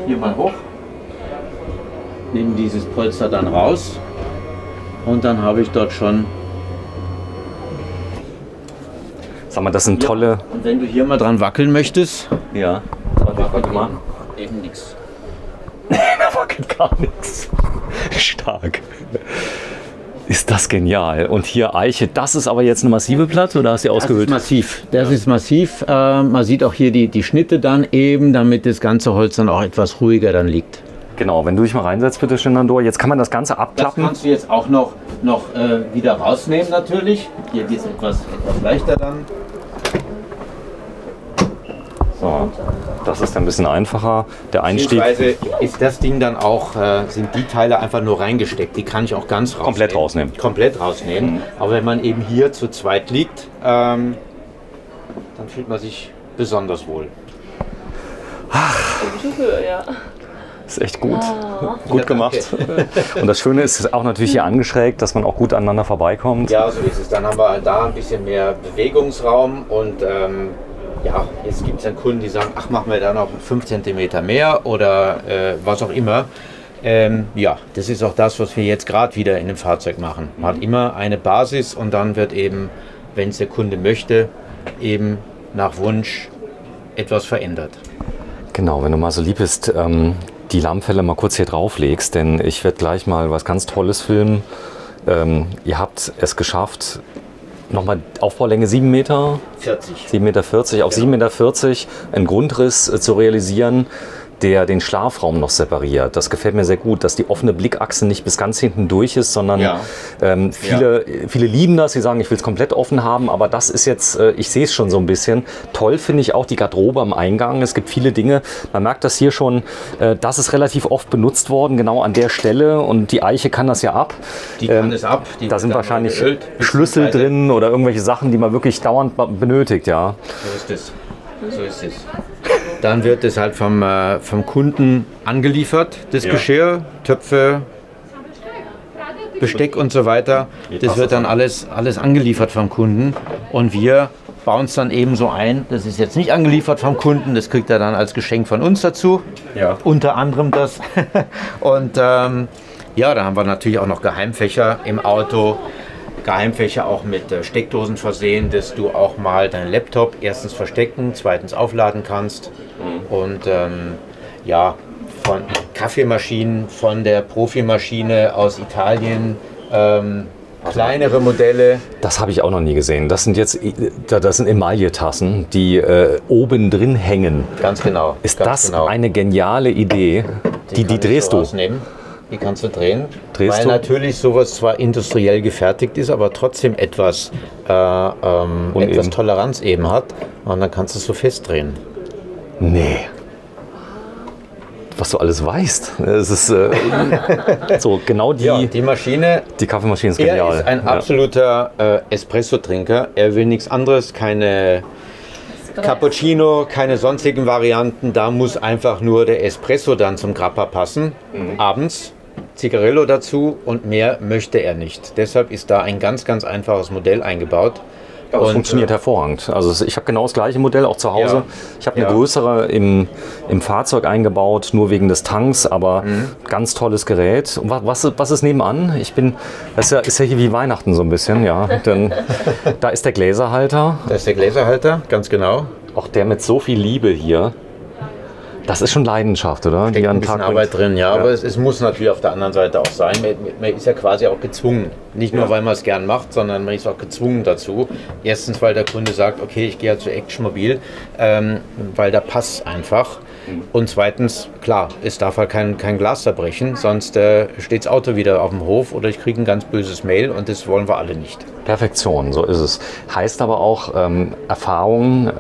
hier mal hoch. Nehme dieses Polster dann raus. Und dann habe ich dort schon... Sag mal, das sind tolle... Und wenn du hier mal dran wackeln möchtest... Ja, warte mal. Eben nichts. Da wackelt gar nichts. Stark. Ist das genial. Und hier Eiche, das ist aber jetzt eine massive Platte oder hast du die ausgehöhlt? Das ist massiv. Das ist massiv. Man sieht auch hier die Schnitte dann eben, damit das ganze Holz dann auch etwas ruhiger dann liegt. Genau, wenn du dich mal reinsetzt, bitte schön, Nandor. Jetzt kann man das Ganze Das abklappen. kannst du jetzt auch noch wieder rausnehmen natürlich. Hier geht es etwas leichter dann. So, das ist ein bisschen einfacher. Der Einstieg Beziehungsweise ist das Ding dann auch, sind die Teile einfach nur reingesteckt. Die kann ich auch ganz rausnehmen. Komplett rausnehmen. Komplett rausnehmen. Aber wenn man eben hier zu zweit liegt, dann fühlt man sich besonders wohl. Gute Höhe, ja. ist echt gut. Gut Ja, gemacht. Und das Schöne ist, es ist auch natürlich hier angeschrägt, dass man auch gut aneinander vorbeikommt. Ja, so ist es. Dann haben wir da ein bisschen mehr Bewegungsraum und ja, jetzt gibt es dann Kunden, die sagen, ach, machen wir da noch 5 cm mehr oder was auch immer. Ja, das ist auch das, was wir jetzt gerade wieder in dem Fahrzeug machen. Man hat immer eine Basis und dann wird eben, wenn es der Kunde möchte, eben nach Wunsch etwas verändert. Genau, wenn du mal so lieb bist, die Lammfelle mal kurz hier drauflegst, denn ich werde gleich mal was ganz Tolles filmen. Ihr habt es geschafft, nochmal Aufbaulänge 7 Meter, 7,40 Meter auf 7,40 Meter einen Grundriss zu realisieren, der den Schlafraum noch separiert. Das gefällt mir sehr gut, dass die offene Blickachse nicht bis ganz hinten durch ist, sondern viele lieben das, sie sagen, ich will es komplett offen haben, aber das ist jetzt, ich sehe es schon so ein bisschen. Toll finde ich auch die Garderobe am Eingang. Es gibt viele Dinge, man merkt das hier schon, das ist relativ oft benutzt worden, genau an der Stelle und die Eiche kann das ja ab. Die kann es ab. Da sind wahrscheinlich Schlüssel drin oder irgendwelche Sachen, die man wirklich dauernd benötigt, ja. So ist es. So ist es. Dann wird es halt vom Kunden angeliefert, das Geschirr, Töpfe, Besteck und so weiter. Das wird dann alles angeliefert vom Kunden und wir bauen es dann eben so ein. Das ist jetzt nicht angeliefert vom Kunden, das kriegt er dann als Geschenk von uns dazu. Ja. Unter anderem das. Und ja, da haben wir natürlich auch noch Geheimfächer im Auto. Geheimfächer auch mit Steckdosen versehen, dass du auch mal deinen Laptop erstens verstecken, zweitens aufladen kannst. Und ja, von Kaffeemaschinen, von der Profimaschine aus Italien, kleinere Modelle. Das habe ich auch noch nie gesehen. Das sind jetzt das sind Emaille-Tassen, die oben drin hängen. Ganz genau. Ist ganz das genau. eine geniale Idee? Die kann ich drehst so du? rausnehmen. Die kannst du drehen. Drehst weil du? natürlich sowas zwar industriell gefertigt ist, aber trotzdem etwas Toleranz eben hat. Und dann kannst du es so festdrehen. Nee. Was du alles weißt. Es ist so genau Die Maschine. die Kaffeemaschine ist Er genial. ist ein absoluter Espresso-Trinker. Er will nichts anderes, keine Cappuccino, keine sonstigen Varianten. Da muss einfach nur der Espresso dann zum Grappa passen. Abends Zigarillo dazu und mehr möchte er nicht. Deshalb ist da ein ganz, ganz einfaches Modell eingebaut. Das funktioniert hervorragend. Also ich habe genau das gleiche Modell auch zu Hause. Ja. Ich habe eine größere im Fahrzeug eingebaut, nur wegen des Tanks, aber ganz tolles Gerät. Und was ist nebenan? Das ist ja hier wie Weihnachten so ein bisschen, ja. Denn da ist der Gläserhalter. Da ist der Gläserhalter, ganz genau. Auch der mit so viel Liebe hier. Das ist schon Leidenschaft, oder? Steckt an ein den Tag bisschen Arbeit bringt. drin, ja, aber es muss natürlich auf der anderen Seite auch sein. Man ist ja quasi auch gezwungen. Nicht nur, weil man es gern macht, sondern man ist auch gezwungen dazu. Erstens, weil der Kunde sagt, okay, ich gehe ja zu Action Mobil, weil da passt es einfach. Und zweitens, klar, es darf halt kein Glas zerbrechen, sonst steht das Auto wieder auf dem Hof oder ich kriege ein ganz böses Mail und das wollen wir alle nicht. Perfektion, so ist es. Heißt aber auch Erfahrung,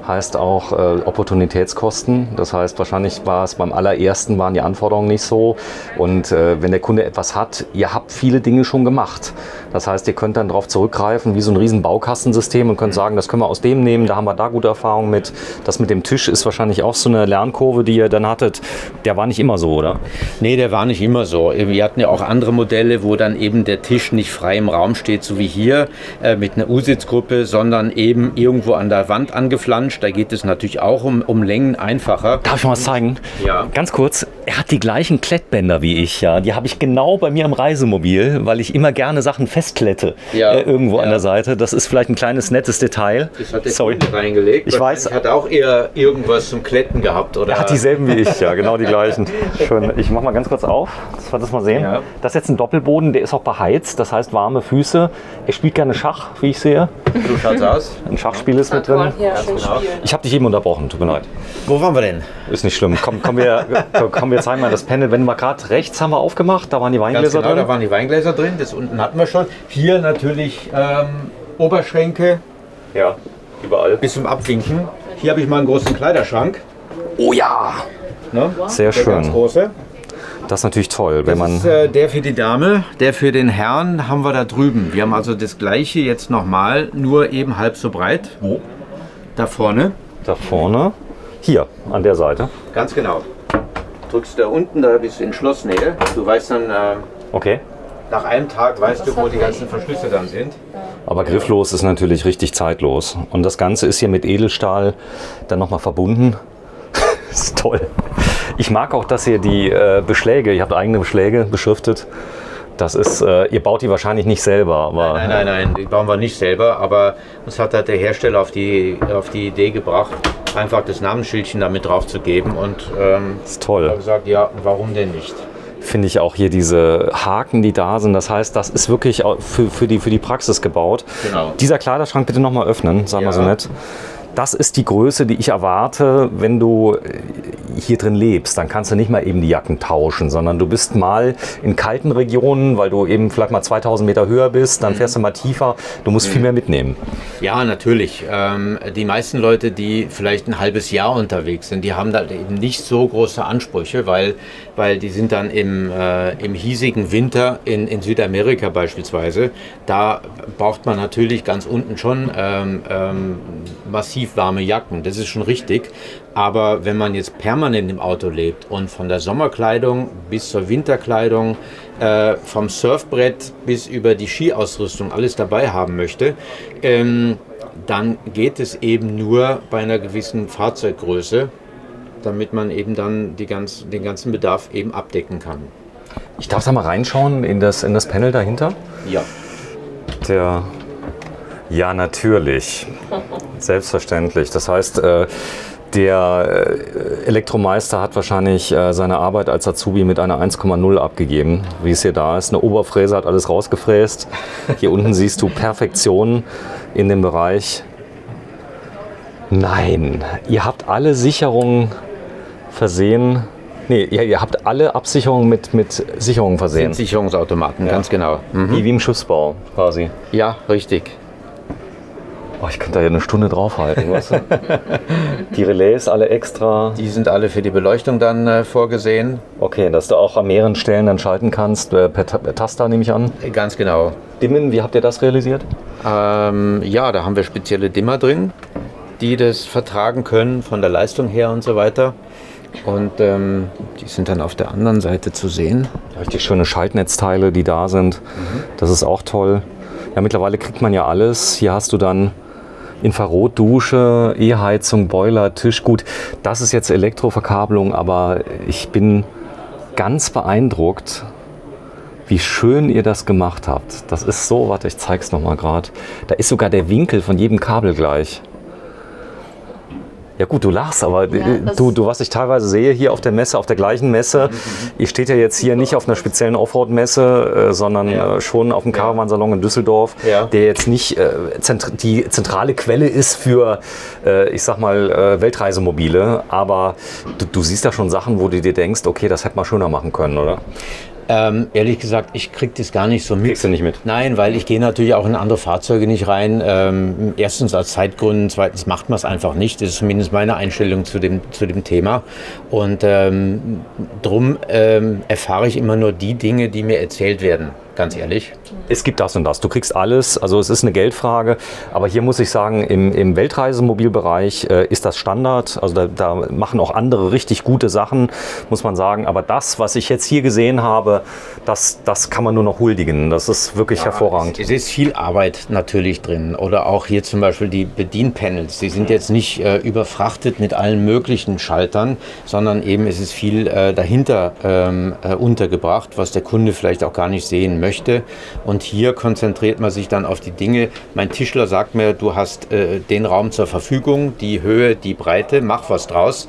heißt auch Opportunitätskosten. Das heißt, wahrscheinlich war es beim allerersten, waren die Anforderungen nicht so. Und wenn der Kunde etwas hat, ihr habt viele Dinge schon gemacht. Das heißt, ihr könnt dann darauf zurückgreifen, wie so ein riesen Baukastensystem und könnt sagen, das können wir aus dem nehmen, da haben wir da gute Erfahrungen mit. Das mit dem Tisch ist wahrscheinlich auch so eine Lernkurve, die ihr dann hattet. Der war nicht immer so, oder? Nee, der war nicht immer so. Wir hatten ja auch andere Modelle, wo dann eben der Tisch nicht frei im Raum steht, so wie hier, mit einer U-Sitzgruppe, sondern eben irgendwo an der Wand angeflanscht. Da geht es natürlich auch um Längen einfacher. Darf ich mal was zeigen? Ja. Ganz kurz, er hat die gleichen Klettbänder wie ich. Ja. Die habe ich genau bei mir im Reisemobil, weil ich immer gerne Sachen festklette. Irgendwo an der Seite. Das ist vielleicht ein kleines, nettes Detail. Das hat der Kunde reingelegt. Ich weiß. Er hat auch eher irgendwas zum Kletten gehabt, oder? Er hat dieselben wie ich, ja, genau die gleichen. Schön. Ich mache mal ganz kurz auf, dass wir das mal sehen. Ja. Das ist jetzt ein Doppelboden, der ist auch beheizt, das heißt warme Füße. Er spielt gerne Schach, wie ich sehe. So schaut's aus. Ein Schachspiel ist mit drin. Genau. Ich habe dich eben unterbrochen, tut mir leid. Wo waren wir denn? Ist nicht schlimm. Komm, wir zeigen mal das Panel. Wenn wir gerade rechts haben wir aufgemacht, da waren die Weingläser drin. Da waren die Weingläser drin, das unten hatten wir schon. Hier natürlich Oberschränke. Ja, überall. Bis zum Abwinken. Hier habe ich mal einen großen Kleiderschrank. Oh ja! Ne? Sehr Der schön. ganz große. Das ist natürlich toll, wenn man... Das ist der für die Dame, der für den Herrn haben wir da drüben. Wir haben also das gleiche jetzt nochmal, nur eben halb so breit. Wo? Da vorne. Da vorne. Hier, an der Seite. Ganz genau. Drückst da unten, da bist du in Schlossnähe. Du weißt dann, Okay. nach einem Tag weißt du, wo die ganzen Verschlüsse dann sind. Aber grifflos ist natürlich richtig zeitlos. Und das Ganze ist hier mit Edelstahl dann nochmal verbunden. Das ist toll. Ich mag auch, dass ihr die Beschläge, ihr habt eigene Beschläge beschriftet. Das ist, ihr baut die wahrscheinlich nicht selber. Aber Nein, die bauen wir nicht selber. Aber uns hat halt der Hersteller auf die Idee gebracht, einfach das Namensschildchen damit drauf zu geben. Und das ist toll. habe gesagt, ja, warum denn nicht? Finde ich auch hier diese Haken, die da sind. Das heißt, das ist wirklich für die Praxis gebaut. Genau. Dieser Kleiderschrank bitte nochmal öffnen, sag mal so Ja. nett. Das ist die Größe, die ich erwarte, wenn du hier drin lebst. Dann kannst du nicht mal eben die Jacken tauschen, sondern du bist mal in kalten Regionen, weil du eben vielleicht mal 2000 Meter höher bist, dann fährst du mal tiefer. Du musst viel mehr mitnehmen. Ja, natürlich. Die meisten Leute, die vielleicht ein halbes Jahr unterwegs sind, die haben da eben nicht so große Ansprüche, weil die sind dann im hiesigen Winter in Südamerika beispielsweise. Da braucht man natürlich ganz unten schon massiv warme Jacken. Das ist schon richtig. Aber wenn man jetzt permanent im Auto lebt und von der Sommerkleidung bis zur Winterkleidung, vom Surfbrett bis über die Skiausrüstung alles dabei haben möchte, dann geht es eben nur bei einer gewissen Fahrzeuggröße, damit man eben dann den ganzen Bedarf eben abdecken kann. Ich darf da mal reinschauen in das Panel dahinter. Ja. Ja, natürlich. Selbstverständlich. Das heißt, der Elektromeister hat wahrscheinlich seine Arbeit als Azubi mit einer 1,0 abgegeben, wie es hier da ist. Eine Oberfräse hat alles rausgefräst. Hier unten siehst du Perfektion in dem Bereich. Nein, ihr habt alle Sicherungen versehen. Nee, ihr habt alle Absicherungen mit Sicherungen versehen. Sind Sicherungsautomaten, ganz genau. Wie im Schiffsbau quasi. Ja, richtig. Oh, ich könnte da ja eine Stunde draufhalten, weißt du? Die Relais alle extra. Die sind alle für die Beleuchtung dann vorgesehen. Okay, dass du auch an mehreren Stellen dann schalten kannst, per Taster nehme ich an. Ganz genau. Dimmen, wie habt ihr das realisiert? Ja, da haben wir spezielle Dimmer drin, die das vertragen können von der Leistung her und so weiter. Und die sind dann auf der anderen Seite zu sehen. Richtig schöne Schaltnetzteile, die da sind. Das ist auch toll. Ja, mittlerweile kriegt man ja alles. Hier hast du dann Infrarotdusche, E-Heizung, Boiler, Tisch. Gut, das ist jetzt Elektroverkabelung, aber ich bin ganz beeindruckt, wie schön ihr das gemacht habt. Das ist so, warte, ich zeig's nochmal gerade. Da ist sogar der Winkel von jedem Kabel gleich. Ja gut, du lachst, aber Ja, du, was ich teilweise sehe hier auf der Messe, auf der gleichen Messe, ihr steht ja jetzt hier nicht auf einer speziellen Offroad-Messe, sondern schon auf dem Caravansalon in Düsseldorf, der jetzt nicht die zentrale Quelle ist für, ich sag mal, Weltreisemobile, aber du siehst da schon Sachen, wo du dir denkst, okay, das hätte man schöner machen können, oder? Ehrlich gesagt, ich kriege das gar nicht so mit. Kriegst du nicht mit? Nein, weil ich gehe natürlich auch in andere Fahrzeuge nicht rein. Erstens aus Zeitgründen, zweitens macht man es einfach nicht. Das ist zumindest meine Einstellung zu dem Thema. Und drum erfahre ich immer nur die Dinge, die mir erzählt werden. Ganz ehrlich. Es gibt das und das. Du kriegst alles. Also es ist eine Geldfrage. Aber hier muss ich sagen, im Weltreisemobilbereich ist das Standard. Also da machen auch andere richtig gute Sachen, muss man sagen. Aber das, was ich jetzt hier gesehen habe, das kann man nur noch huldigen. Das ist wirklich hervorragend. Es ist viel Arbeit natürlich drin. Oder auch hier zum Beispiel die Bedienpanels. Die sind jetzt nicht überfrachtet mit allen möglichen Schaltern, sondern eben es ist viel dahinter untergebracht, was der Kunde vielleicht auch gar nicht sehen möchte. Und hier konzentriert man sich dann auf die Dinge. Mein Tischler sagt mir, du hast den Raum zur Verfügung, die Höhe, die Breite, mach was draus.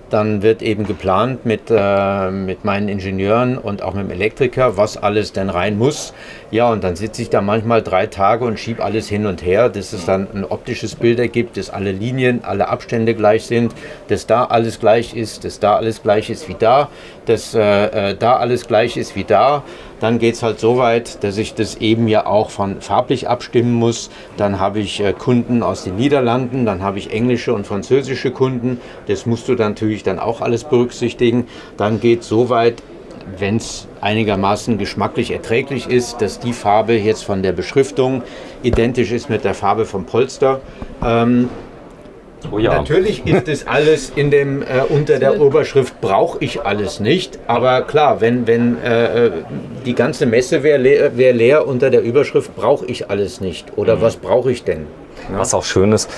Dann wird eben geplant mit meinen Ingenieuren und auch mit dem Elektriker, was alles denn rein muss. Ja, und dann sitze ich da manchmal 3 Tage und schiebe alles hin und her, dass es dann ein optisches Bild ergibt, dass alle Linien, alle Abstände gleich sind, dass da alles gleich ist, dass da alles gleich ist wie da, dass da alles gleich ist wie da. Dann geht es halt so weit, dass ich das eben ja auch farblich abstimmen muss. Dann habe ich Kunden aus den Niederlanden, dann habe ich englische und französische Kunden. Das musst du dann natürlich dann auch alles berücksichtigen. Dann geht es so weit, wenn es einigermaßen geschmacklich erträglich ist, dass die Farbe jetzt von der Beschriftung identisch ist mit der Farbe vom Polster. Oh ja. Natürlich ist das alles unter der Oberschrift brauche ich alles nicht, aber klar, wenn die ganze Messe wäre leer unter der Überschrift brauche ich alles nicht oder was brauche ich denn? Ja. Was auch schön ist,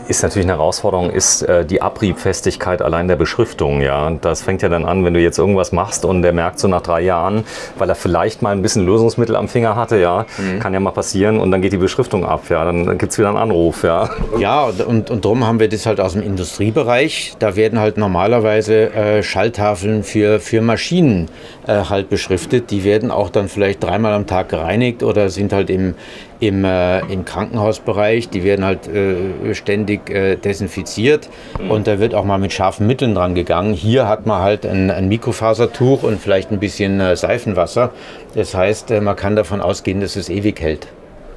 ist natürlich eine Herausforderung, ist die Abriebfestigkeit allein der Beschriftung. Ja? Das fängt ja dann an, wenn du jetzt irgendwas machst und der merkt so nach 3 Jahren, weil er vielleicht mal ein bisschen Lösungsmittel am Finger hatte, ja, kann ja mal passieren und dann geht die Beschriftung ab, ja, dann gibt es wieder einen Anruf. Ja, ja und darum haben wir das halt aus dem Industriebereich. Da werden halt normalerweise Schalltafeln für Maschinen halt beschriftet. Die werden auch dann vielleicht 3-mal am Tag gereinigt oder sind halt im Krankenhausbereich, die werden halt ständig desinfiziert und da wird auch mal mit scharfen Mitteln dran gegangen. Hier hat man halt ein Mikrofasertuch und vielleicht ein bisschen Seifenwasser. Das heißt, man kann davon ausgehen, dass es ewig hält.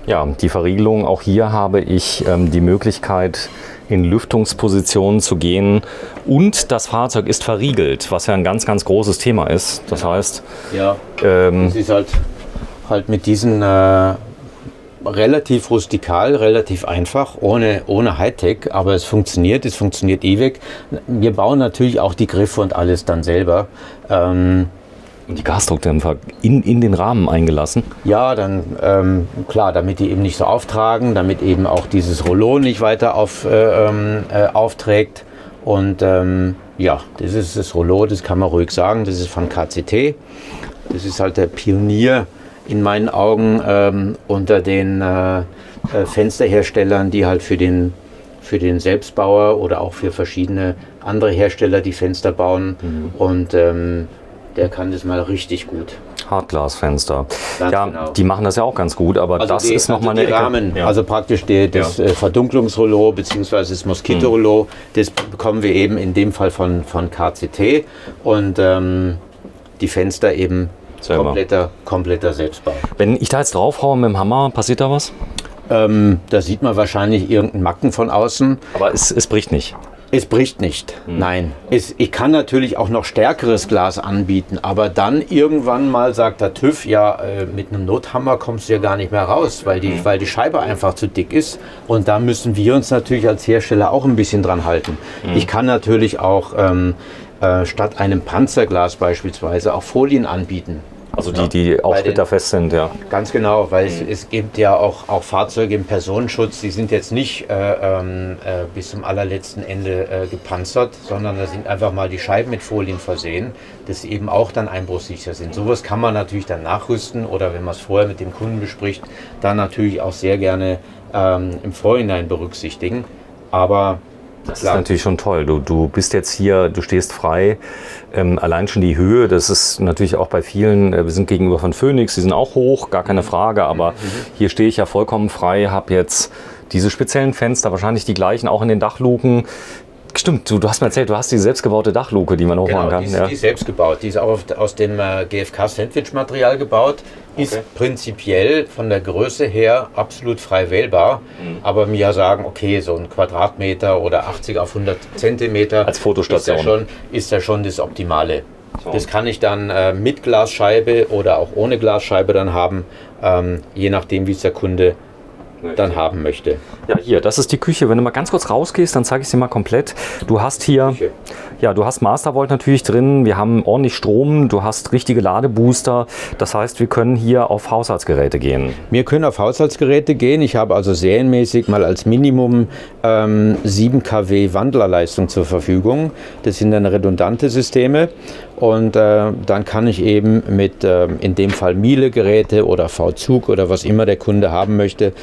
Ja, die Verriegelung, auch hier habe ich die Möglichkeit, in Lüftungspositionen zu gehen und das Fahrzeug ist verriegelt, was ja ein ganz, ganz großes Thema ist. Das heißt, es ist halt mit diesen relativ rustikal, relativ einfach, ohne Hightech, aber es funktioniert ewig. Wir bauen natürlich auch die Griffe und alles dann selber. Und die Gasdruckdämpfer in den Rahmen eingelassen? Ja, dann klar, damit die eben nicht so auftragen, damit eben auch dieses Rollo nicht weiter aufträgt. Und ja, das ist das Rollo, das kann man ruhig sagen, das ist von KCT. Das ist halt der Pionier in meinen Augen unter den Fensterherstellern, die halt für den Selbstbauer oder auch für verschiedene andere Hersteller die Fenster bauen. Und der kann das mal richtig gut. Hartglasfenster. Ganz ja, genau. Die machen das ja auch ganz gut, aber Also das ist nochmal eine Rahmen, Ja. also praktisch das Verdunklungsrollo bzw. das Moskitorollo, das bekommen wir eben in dem Fall von KCT und die Fenster eben kompletter Selbstbau. Wenn ich da jetzt draufhaue mit dem Hammer, passiert da was? Da sieht man wahrscheinlich irgendeinen Macken von außen. Aber es bricht nicht. Es bricht nicht, nein. Ich kann natürlich auch noch stärkeres Glas anbieten, aber dann irgendwann mal sagt der TÜV, ja, mit einem Nothammer kommst du ja gar nicht mehr raus, weil die Scheibe einfach zu dick ist. Und da müssen wir uns natürlich als Hersteller auch ein bisschen dran halten. Ich kann natürlich auch statt einem Panzerglas beispielsweise auch Folien anbieten. Also die auch splitterfest sind, ja. Ganz genau, weil es gibt ja auch Fahrzeuge im Personenschutz, die sind jetzt nicht bis zum allerletzten Ende gepanzert, sondern da sind einfach mal die Scheiben mit Folien versehen, dass sie eben auch dann einbruchsicher sind. Sowas kann man natürlich dann nachrüsten oder wenn man es vorher mit dem Kunden bespricht, dann natürlich auch sehr gerne im Vorhinein berücksichtigen. Aber das ist natürlich schon toll. Du bist jetzt hier, du stehst frei. Allein schon die Höhe, das ist natürlich auch bei vielen, wir sind gegenüber von Phoenix, die sind auch hoch, gar keine Frage, aber hier stehe ich ja vollkommen frei, habe jetzt diese speziellen Fenster, wahrscheinlich die gleichen, auch in den Dachluken. Stimmt, du hast mir erzählt, du hast die selbstgebaute Dachluke, die man hochmachen kann. Die ist selbst gebaut. Die ist auch aus dem GFK-Sandwich-Material gebaut. Ist prinzipiell von der Größe her absolut frei wählbar. Aber mir ja sagen, okay, so ein Quadratmeter oder 80 auf 100 Zentimeter als Fotostation ist ja schon das Optimale. So. Das kann ich dann mit Glasscheibe oder auch ohne Glasscheibe dann haben, je nachdem, wie es der Kunde dann haben möchte. Ja, hier, das ist die Küche. Wenn du mal ganz kurz rausgehst, dann zeige ich sie mal komplett. Du hast hier, ja, du hast Mastervolt natürlich drin. Wir haben ordentlich Strom. Du hast richtige Ladebooster. Das heißt, wir können hier auf Haushaltsgeräte gehen. Wir können auf Haushaltsgeräte gehen. Ich habe also serienmäßig mal als Minimum 7 kW Wandlerleistung zur Verfügung. Das sind dann redundante Systeme. Und dann kann ich eben mit in dem Fall Miele-Geräte oder V-Zug oder was immer der Kunde haben möchte.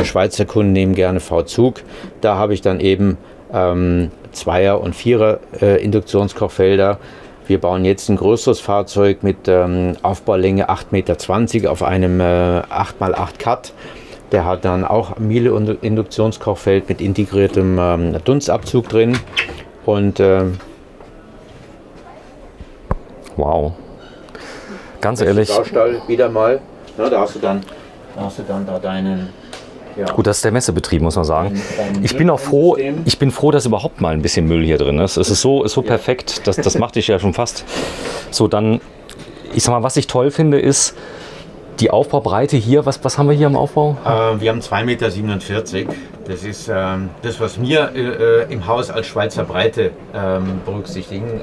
Schweizer Kunden nehmen gerne V-Zug. Da habe ich dann eben 2er- und 4er Induktionskochfelder. Wir bauen jetzt ein größeres Fahrzeug mit Aufbaulänge 8,20 Meter auf einem 8x8 Cut. Der hat dann auch Miele- und Induktionskochfeld mit integriertem Dunstabzug drin. Und wow. Ganz ehrlich. Saustall wieder mal. Na, da hast du dann da deinen. Ja. Gut, das ist der Messebetrieb, muss man sagen. Ich bin auch froh, dass überhaupt mal ein bisschen Müll hier drin ist. Es ist so perfekt, das macht dich ja schon fast. So, dann, ich sag mal, was ich toll finde, ist die Aufbaubreite hier. Was haben wir hier im Aufbau? Wir haben 2,47 Meter. Das ist das, was wir im Haus als Schweizer Breite berücksichtigen.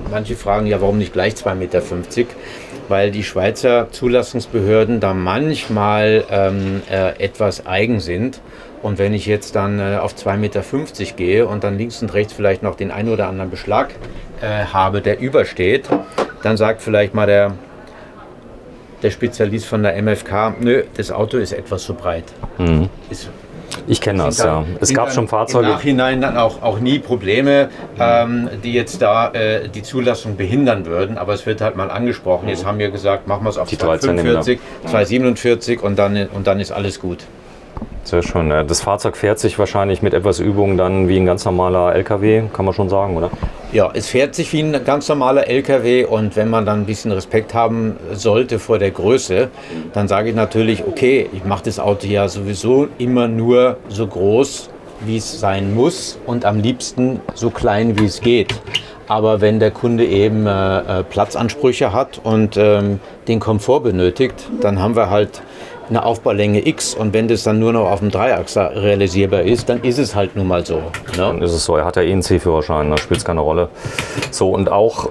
Manche fragen ja, warum nicht gleich 2,50 Meter? Weil die Schweizer Zulassungsbehörden da manchmal etwas eigen sind. Und wenn ich jetzt dann auf 2,50 Meter gehe und dann links und rechts vielleicht noch den einen oder anderen Beschlag habe, der übersteht, dann sagt vielleicht mal der Spezialist von der MFK, nö, das Auto ist etwas zu breit. Mhm. Ich kenne das, ja. Es gab schon Fahrzeuge. Im Nachhinein dann auch nie Probleme, die jetzt da die Zulassung behindern würden, aber es wird halt mal angesprochen. Jetzt haben wir gesagt, machen wir es auf 2,45, 2,47 und dann ist alles gut. Sehr schön. Das Fahrzeug fährt sich wahrscheinlich mit etwas Übung dann wie ein ganz normaler LKW, kann man schon sagen, oder? Ja, es fährt sich wie ein ganz normaler LKW und wenn man dann ein bisschen Respekt haben sollte vor der Größe, dann sage ich natürlich, okay, ich mache das Auto ja sowieso immer nur so groß, wie es sein muss und am liebsten so klein, wie es geht. Aber wenn der Kunde eben Platzansprüche hat und den Komfort benötigt, dann haben wir halt eine Aufbaulänge X und wenn das dann nur noch auf dem Dreiachser realisierbar ist, dann ist es halt nun mal so. Ne? Dann ist es so, er hat ja eh einen C-Führerschein, da spielt es keine Rolle. So, und auch,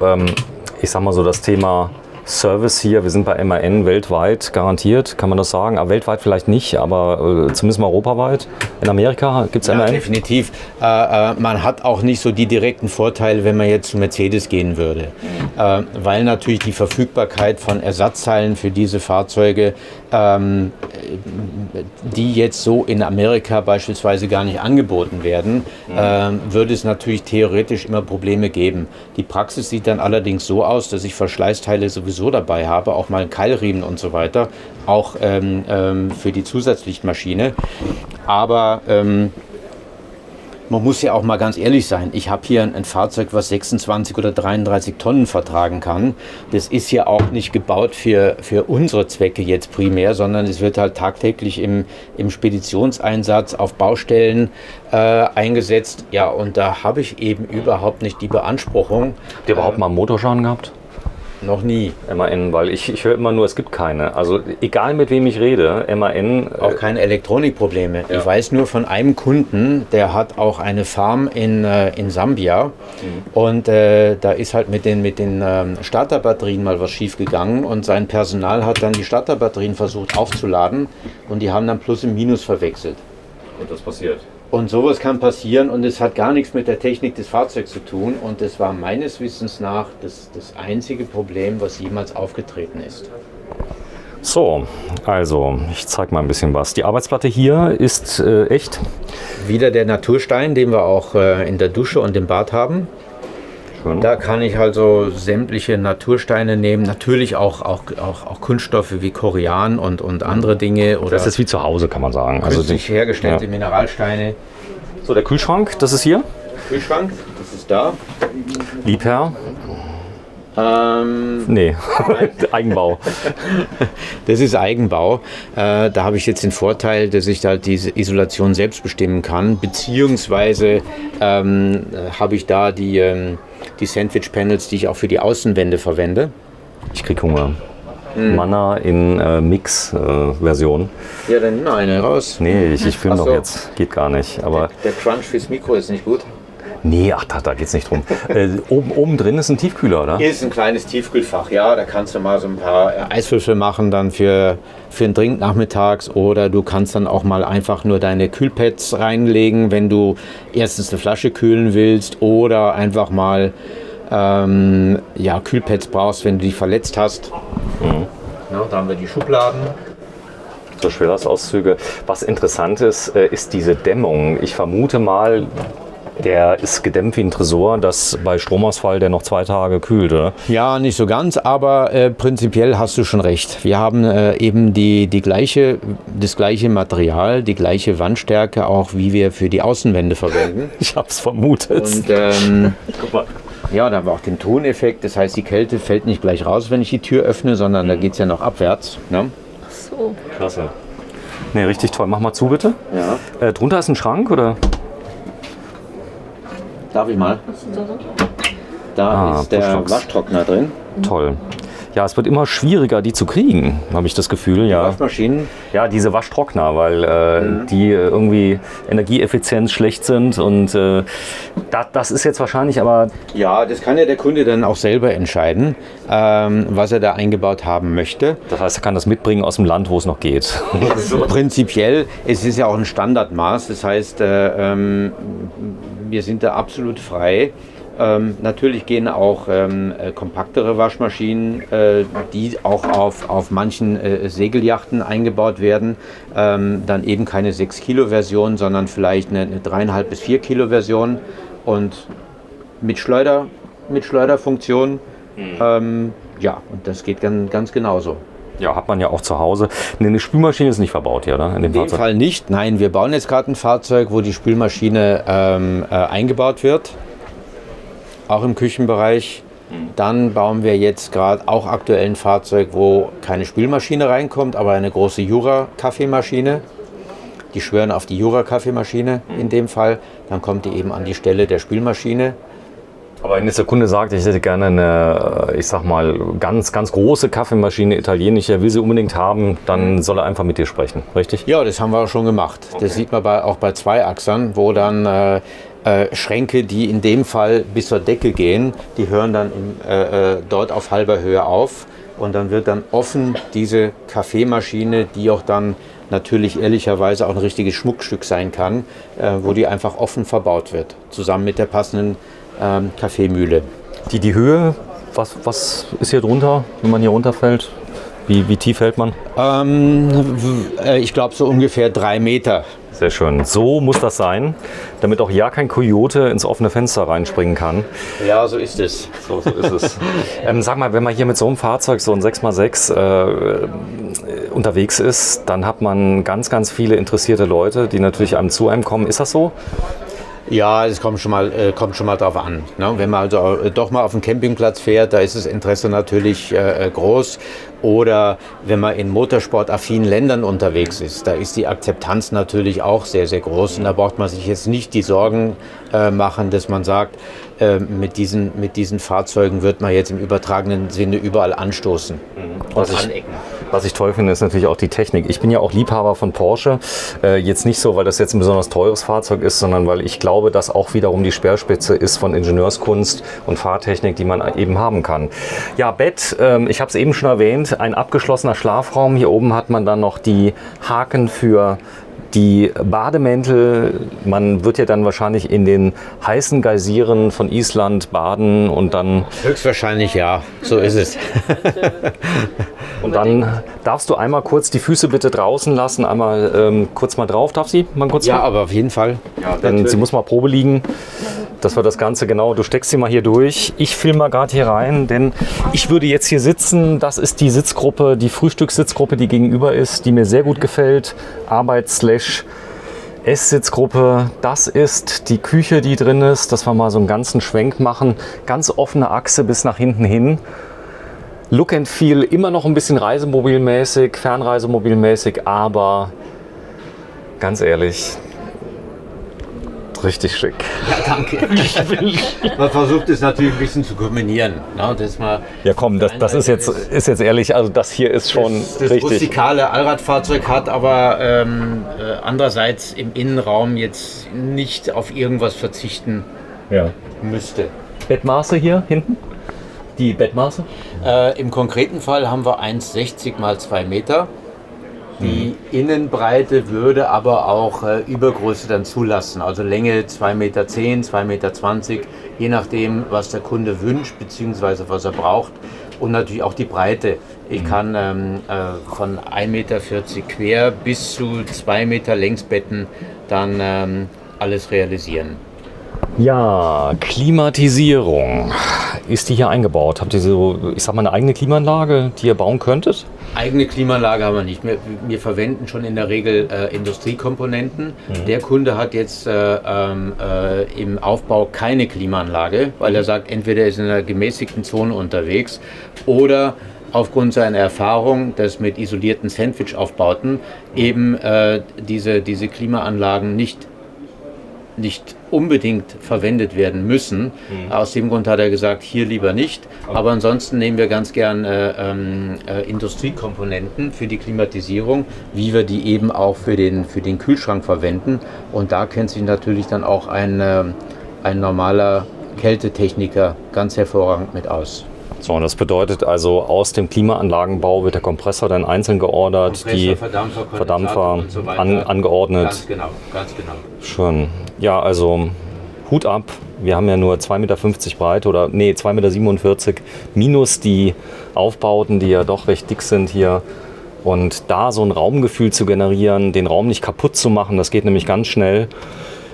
ich sag mal so, das Thema Service hier, wir sind bei MAN weltweit garantiert, kann man das sagen, aber weltweit vielleicht nicht, aber zumindest mal europaweit. In Amerika gibt es MAN? Ja, definitiv. Man hat auch nicht so die direkten Vorteile, wenn man jetzt zu Mercedes gehen würde, weil natürlich die Verfügbarkeit von Ersatzteilen für diese Fahrzeuge, die jetzt so in Amerika beispielsweise gar nicht angeboten werden, würde es natürlich theoretisch immer Probleme geben. Die Praxis sieht dann allerdings so aus, dass ich Verschleißteile sowieso dabei habe, auch mal einen Keilriemen und so weiter, auch für die Zusatzlichtmaschine. Aber man muss ja auch mal ganz ehrlich sein, ich habe hier ein Fahrzeug, was 26 oder 33 Tonnen vertragen kann. Das ist ja auch nicht gebaut für unsere Zwecke jetzt primär, sondern es wird halt tagtäglich im Speditionseinsatz auf Baustellen eingesetzt. Ja, und da habe ich eben überhaupt nicht die Beanspruchung. Habt ihr überhaupt mal einen Motorschaden gehabt? Noch nie. MAN, weil ich höre immer nur, es gibt keine. Also egal mit wem ich rede, MAN... Auch keine Elektronikprobleme. Ja. Ich weiß nur von einem Kunden, der hat auch eine Farm in Sambia und da ist halt mit den Starterbatterien mal was schief gegangen und sein Personal hat dann die Starterbatterien versucht aufzuladen und die haben dann Plus und Minus verwechselt. Und das passiert. Und sowas kann passieren und es hat gar nichts mit der Technik des Fahrzeugs zu tun und das war meines Wissens nach das einzige Problem, was jemals aufgetreten ist. So, also ich zeige mal ein bisschen was. Die Arbeitsplatte hier ist echt. Wieder der Naturstein, den wir auch in der Dusche und im Bad haben. Schön. Da kann ich also sämtliche Natursteine nehmen, natürlich auch Kunststoffe wie Korian und andere Dinge. Oder das ist wie zu Hause, kann man sagen. Künstlich hergestellte Mineralsteine. So, der Kühlschrank, das ist hier? Kühlschrank, das ist da. Liebherr? Nee, Eigenbau. Das ist Eigenbau. Da habe ich jetzt den Vorteil, dass ich da diese Isolation selbst bestimmen kann. Beziehungsweise habe ich da die Sandwich-Panels, die ich auch für die Außenwände verwende. Ich krieg Hunger. Manna in Mix-Version. Ja, dann nimm mal eine raus. Nee, ich filme Ach doch so. jetzt. Geht gar nicht. Aber Der Crunch fürs Mikro ist nicht gut. nee, ach, da geht's nicht drum. Oben drin ist ein Tiefkühler, oder? Hier ist ein kleines Tiefkühlfach, ja. Da kannst du mal so ein paar Eiswürfel machen dann für einen Drink nachmittags. Oder du kannst dann auch mal einfach nur deine Kühlpads reinlegen, wenn du erstens eine Flasche kühlen willst. Oder einfach mal Kühlpads brauchst, wenn du dich verletzt hast. Ja, da haben wir die Schubladen. So Schwerlastauszüge. Was interessant ist, ist diese Dämmung. Ich vermute mal, der ist gedämmt wie ein Tresor, dass bei Stromausfall der noch 2 Tage kühlt, oder? Ja, nicht so ganz, aber prinzipiell hast du schon recht. Wir haben eben das gleiche Material, die gleiche Wandstärke, auch wie wir für die Außenwände verwenden. Ich hab's vermutet. Und Guck mal. ja, da haben wir auch den Toneffekt. Das heißt, die Kälte fällt nicht gleich raus, wenn ich die Tür öffne, sondern da geht es ja noch abwärts. Ne? So. Klasse. Nee, richtig toll. Mach mal zu, bitte. Ja. Drunter ist ein Schrank, oder? Darf ich mal? Was ist da so? Da ist der Pushbox. Waschtrockner drin. Toll. Ja, es wird immer schwieriger, die zu kriegen, habe ich das Gefühl. Ja, Waschmaschinen. ja, diese Waschtrockner, weil die irgendwie Energieeffizienz schlecht sind. Und das ist jetzt wahrscheinlich aber... Ja, das kann ja der Kunde dann auch selber entscheiden, was er da eingebaut haben möchte. Das heißt, er kann das mitbringen aus dem Land, wo es noch geht. Prinzipiell, es ist ja auch ein Standardmaß. Das heißt, wir sind da absolut frei. Natürlich gehen auch kompaktere Waschmaschinen, die auch auf manchen Segelyachten eingebaut werden, dann eben keine 6 Kilo Version, sondern vielleicht eine 3,5 bis 4 Kilo Version und mit Schleuderfunktion. Ja, und das geht ganz genauso. Ja, hat man ja auch zu Hause. Nee, eine Spülmaschine ist nicht verbaut hier, oder? In dem Fall nicht. Nein, wir bauen jetzt gerade ein Fahrzeug, wo die Spülmaschine eingebaut wird. Auch im Küchenbereich. Dann bauen wir jetzt gerade auch aktuell ein Fahrzeug, wo keine Spülmaschine reinkommt, aber eine große Jura-Kaffeemaschine. Die schwören auf die Jura-Kaffeemaschine in dem Fall. Dann kommt die eben an die Stelle der Spülmaschine. Aber wenn jetzt der Kunde sagt, ich hätte gerne eine, ich sag mal, ganz große Kaffeemaschine, italienische, will sie unbedingt haben, dann soll er einfach mit dir sprechen, richtig? Ja, das haben wir auch schon gemacht. Okay. Das sieht man auch bei Zweiachsern, wo dann Schränke, die in dem Fall bis zur Decke gehen, die hören dann dort auf halber Höhe auf. Und dann wird dann offen diese Kaffeemaschine, die auch dann natürlich ehrlicherweise auch ein richtiges Schmuckstück sein kann, wo die einfach offen verbaut wird, zusammen mit der passenden Kaffeemühle. Die Höhe, was ist hier drunter, wenn man hier runterfällt? Wie tief fällt man? Ich glaube so ungefähr 3 Meter. Sehr schön. So muss das sein, damit auch ja kein Kojote ins offene Fenster reinspringen kann. Ja, so ist es. So ist es. Sag mal, wenn man hier mit so einem Fahrzeug, so ein 6x6 unterwegs ist, dann hat man ganz viele interessierte Leute, die natürlich zu einem kommen. Ist das so? Ja, es kommt schon mal drauf an. Ne? Wenn man also doch mal auf den Campingplatz fährt, da ist das Interesse natürlich groß. Oder wenn man in motorsportaffinen Ländern unterwegs ist, da ist die Akzeptanz natürlich auch sehr groß. Und da braucht man sich jetzt nicht die Sorgen machen, dass man sagt, mit diesen Fahrzeugen wird man jetzt im übertragenen Sinne überall anstoßen und anecken. Was ich toll finde, ist natürlich auch die Technik. Ich bin ja auch Liebhaber von Porsche. Jetzt nicht so, weil das jetzt ein besonders teures Fahrzeug ist, sondern weil ich glaube, dass auch wiederum die Speerspitze ist von Ingenieurskunst und Fahrtechnik, die man eben haben kann. Ja, Bett, ich habe es eben schon erwähnt, ein abgeschlossener Schlafraum. Hier oben hat man dann noch die Haken für die Bademäntel. Man wird ja dann wahrscheinlich in den heißen Geysiren von Island baden und dann... Höchstwahrscheinlich ja, so ist es. Und dann darfst du einmal kurz die Füße bitte draußen lassen, einmal kurz mal drauf. Darf sie mal kurz? Ja, aber auf jeden Fall. Ja, denn sie muss mal Probe liegen. Das war das Ganze genau. Du steckst sie mal hier durch. Ich filme mal gerade hier rein, denn ich würde jetzt hier sitzen. Das ist die Sitzgruppe, die Frühstückssitzgruppe, die gegenüber ist, die mir sehr gut gefällt. Esssitzgruppe, das ist die Küche, die drin ist, dass wir mal so einen ganzen Schwenk machen. Ganz offene Achse bis nach hinten hin. Look and Feel immer noch ein bisschen reisemobilmäßig, fernreisemobilmäßig, aber ganz ehrlich, richtig schick. Ja, danke. Man versucht es natürlich ein bisschen zu kombinieren. Ne? Dass man Ja komm, das ist jetzt ehrlich, also das hier ist schon das richtig. rustikale Allradfahrzeug hat, aber andererseits im Innenraum jetzt nicht auf irgendwas verzichten müsste. Bettmaße hier hinten? Die Bettmaße? Im konkreten Fall haben wir 1,60 mal 2 Meter. Die Innenbreite würde aber auch Übergröße dann zulassen. Also Länge 2,10 Meter, 2,20 Meter, je nachdem, was der Kunde wünscht bzw. was er braucht. Und natürlich auch die Breite. Ich kann von 1,40 Meter quer bis zu 2 Meter Längsbetten dann alles realisieren. Ja, Klimatisierung. Ist die hier eingebaut? Habt ihr so, ich sag mal, eine eigene Klimaanlage, die ihr bauen könntet? Eigene Klimaanlage haben wir nicht. Wir verwenden schon in der Regel Industriekomponenten. Der Kunde hat jetzt im Aufbau keine Klimaanlage, weil er sagt, entweder ist er in einer gemäßigten Zone unterwegs oder aufgrund seiner Erfahrung, dass mit isolierten Sandwich-Aufbauten eben diese Klimaanlagen nicht unbedingt verwendet werden müssen. Aus dem Grund hat er gesagt, hier lieber nicht. Aber ansonsten nehmen wir ganz gern Industriekomponenten für die Klimatisierung, wie wir die eben auch für den Kühlschrank verwenden. Und da kennt sich natürlich dann auch ein normaler Kältetechniker ganz hervorragend mit aus. So, und das bedeutet also, aus dem Klimaanlagenbau wird der Kompressor dann einzeln geordert, die Verdampfer und so weiter. Angeordnet. Ganz genau, ganz genau. Schön. Ja, also Hut ab. Wir haben ja nur 2,50 Meter Breite oder 2,47 Meter minus die Aufbauten, die ja doch recht dick sind hier. Und da so ein Raumgefühl zu generieren, den Raum nicht kaputt zu machen, das geht nämlich ganz schnell.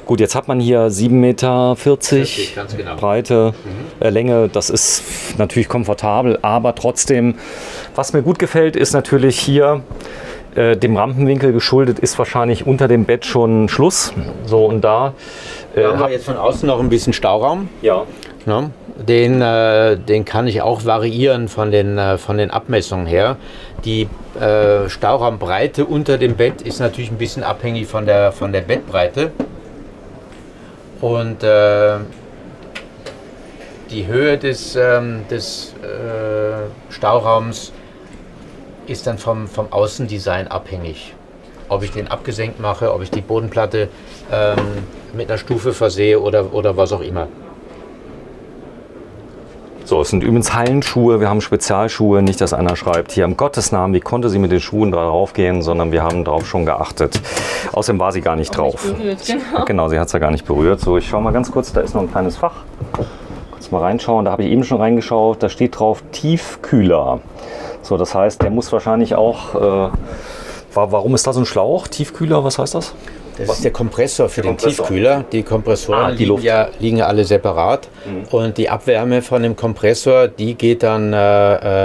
Gut, jetzt hat man hier 7,40 Meter 40, ganz genau. Breite, Länge. Das ist natürlich komfortabel, aber trotzdem, was mir gut gefällt, ist natürlich hier dem Rampenwinkel geschuldet, ist wahrscheinlich unter dem Bett schon Schluss. So, und da haben wir jetzt von außen noch ein bisschen Stauraum. Ja. Ne? Den kann ich auch variieren von den Abmessungen her. Die Stauraumbreite unter dem Bett ist natürlich ein bisschen abhängig von der Bettbreite. Und die Höhe des Stauraums ist dann vom Außendesign abhängig. Ob ich den abgesenkt mache, ob ich die Bodenplatte mit einer Stufe versehe oder was auch immer. So, es sind übrigens Hallenschuhe, wir haben Spezialschuhe, nicht, dass einer schreibt, hier im Gottes Namen, wie konnte sie mit den Schuhen drauf gehen, sondern wir haben darauf schon geachtet. Außerdem war sie gar nicht drauf. Berührt, genau. Genau, sie hat es ja gar nicht berührt. So, ich schaue mal ganz kurz, da ist noch ein kleines Fach. Kurz mal reinschauen, da habe ich eben schon reingeschaut, da steht drauf Tiefkühler. So, das heißt, der muss wahrscheinlich auch, warum ist da so ein Schlauch, Tiefkühler, was heißt das? Das ist der Kompressor für den Tiefkühler. Die Kompressoren liegen ja alle separat. Und die Abwärme von dem Kompressor, die geht dann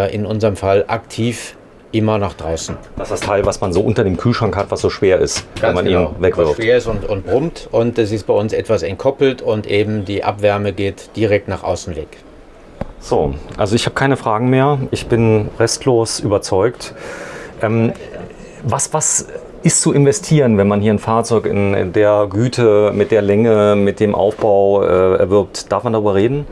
in unserem Fall aktiv immer nach draußen. Das ist das Teil, was man so unter dem Kühlschrank hat, was so schwer ist, wenn man ihn wegwirft. Was schwer ist und brummt. Und das ist bei uns etwas entkoppelt und eben die Abwärme geht direkt nach außen weg. So, also ich habe keine Fragen mehr. Ich bin restlos überzeugt. Was ist zu investieren, wenn man hier ein Fahrzeug in der Güte, mit der Länge, mit dem Aufbau erwirbt? Darf man darüber reden?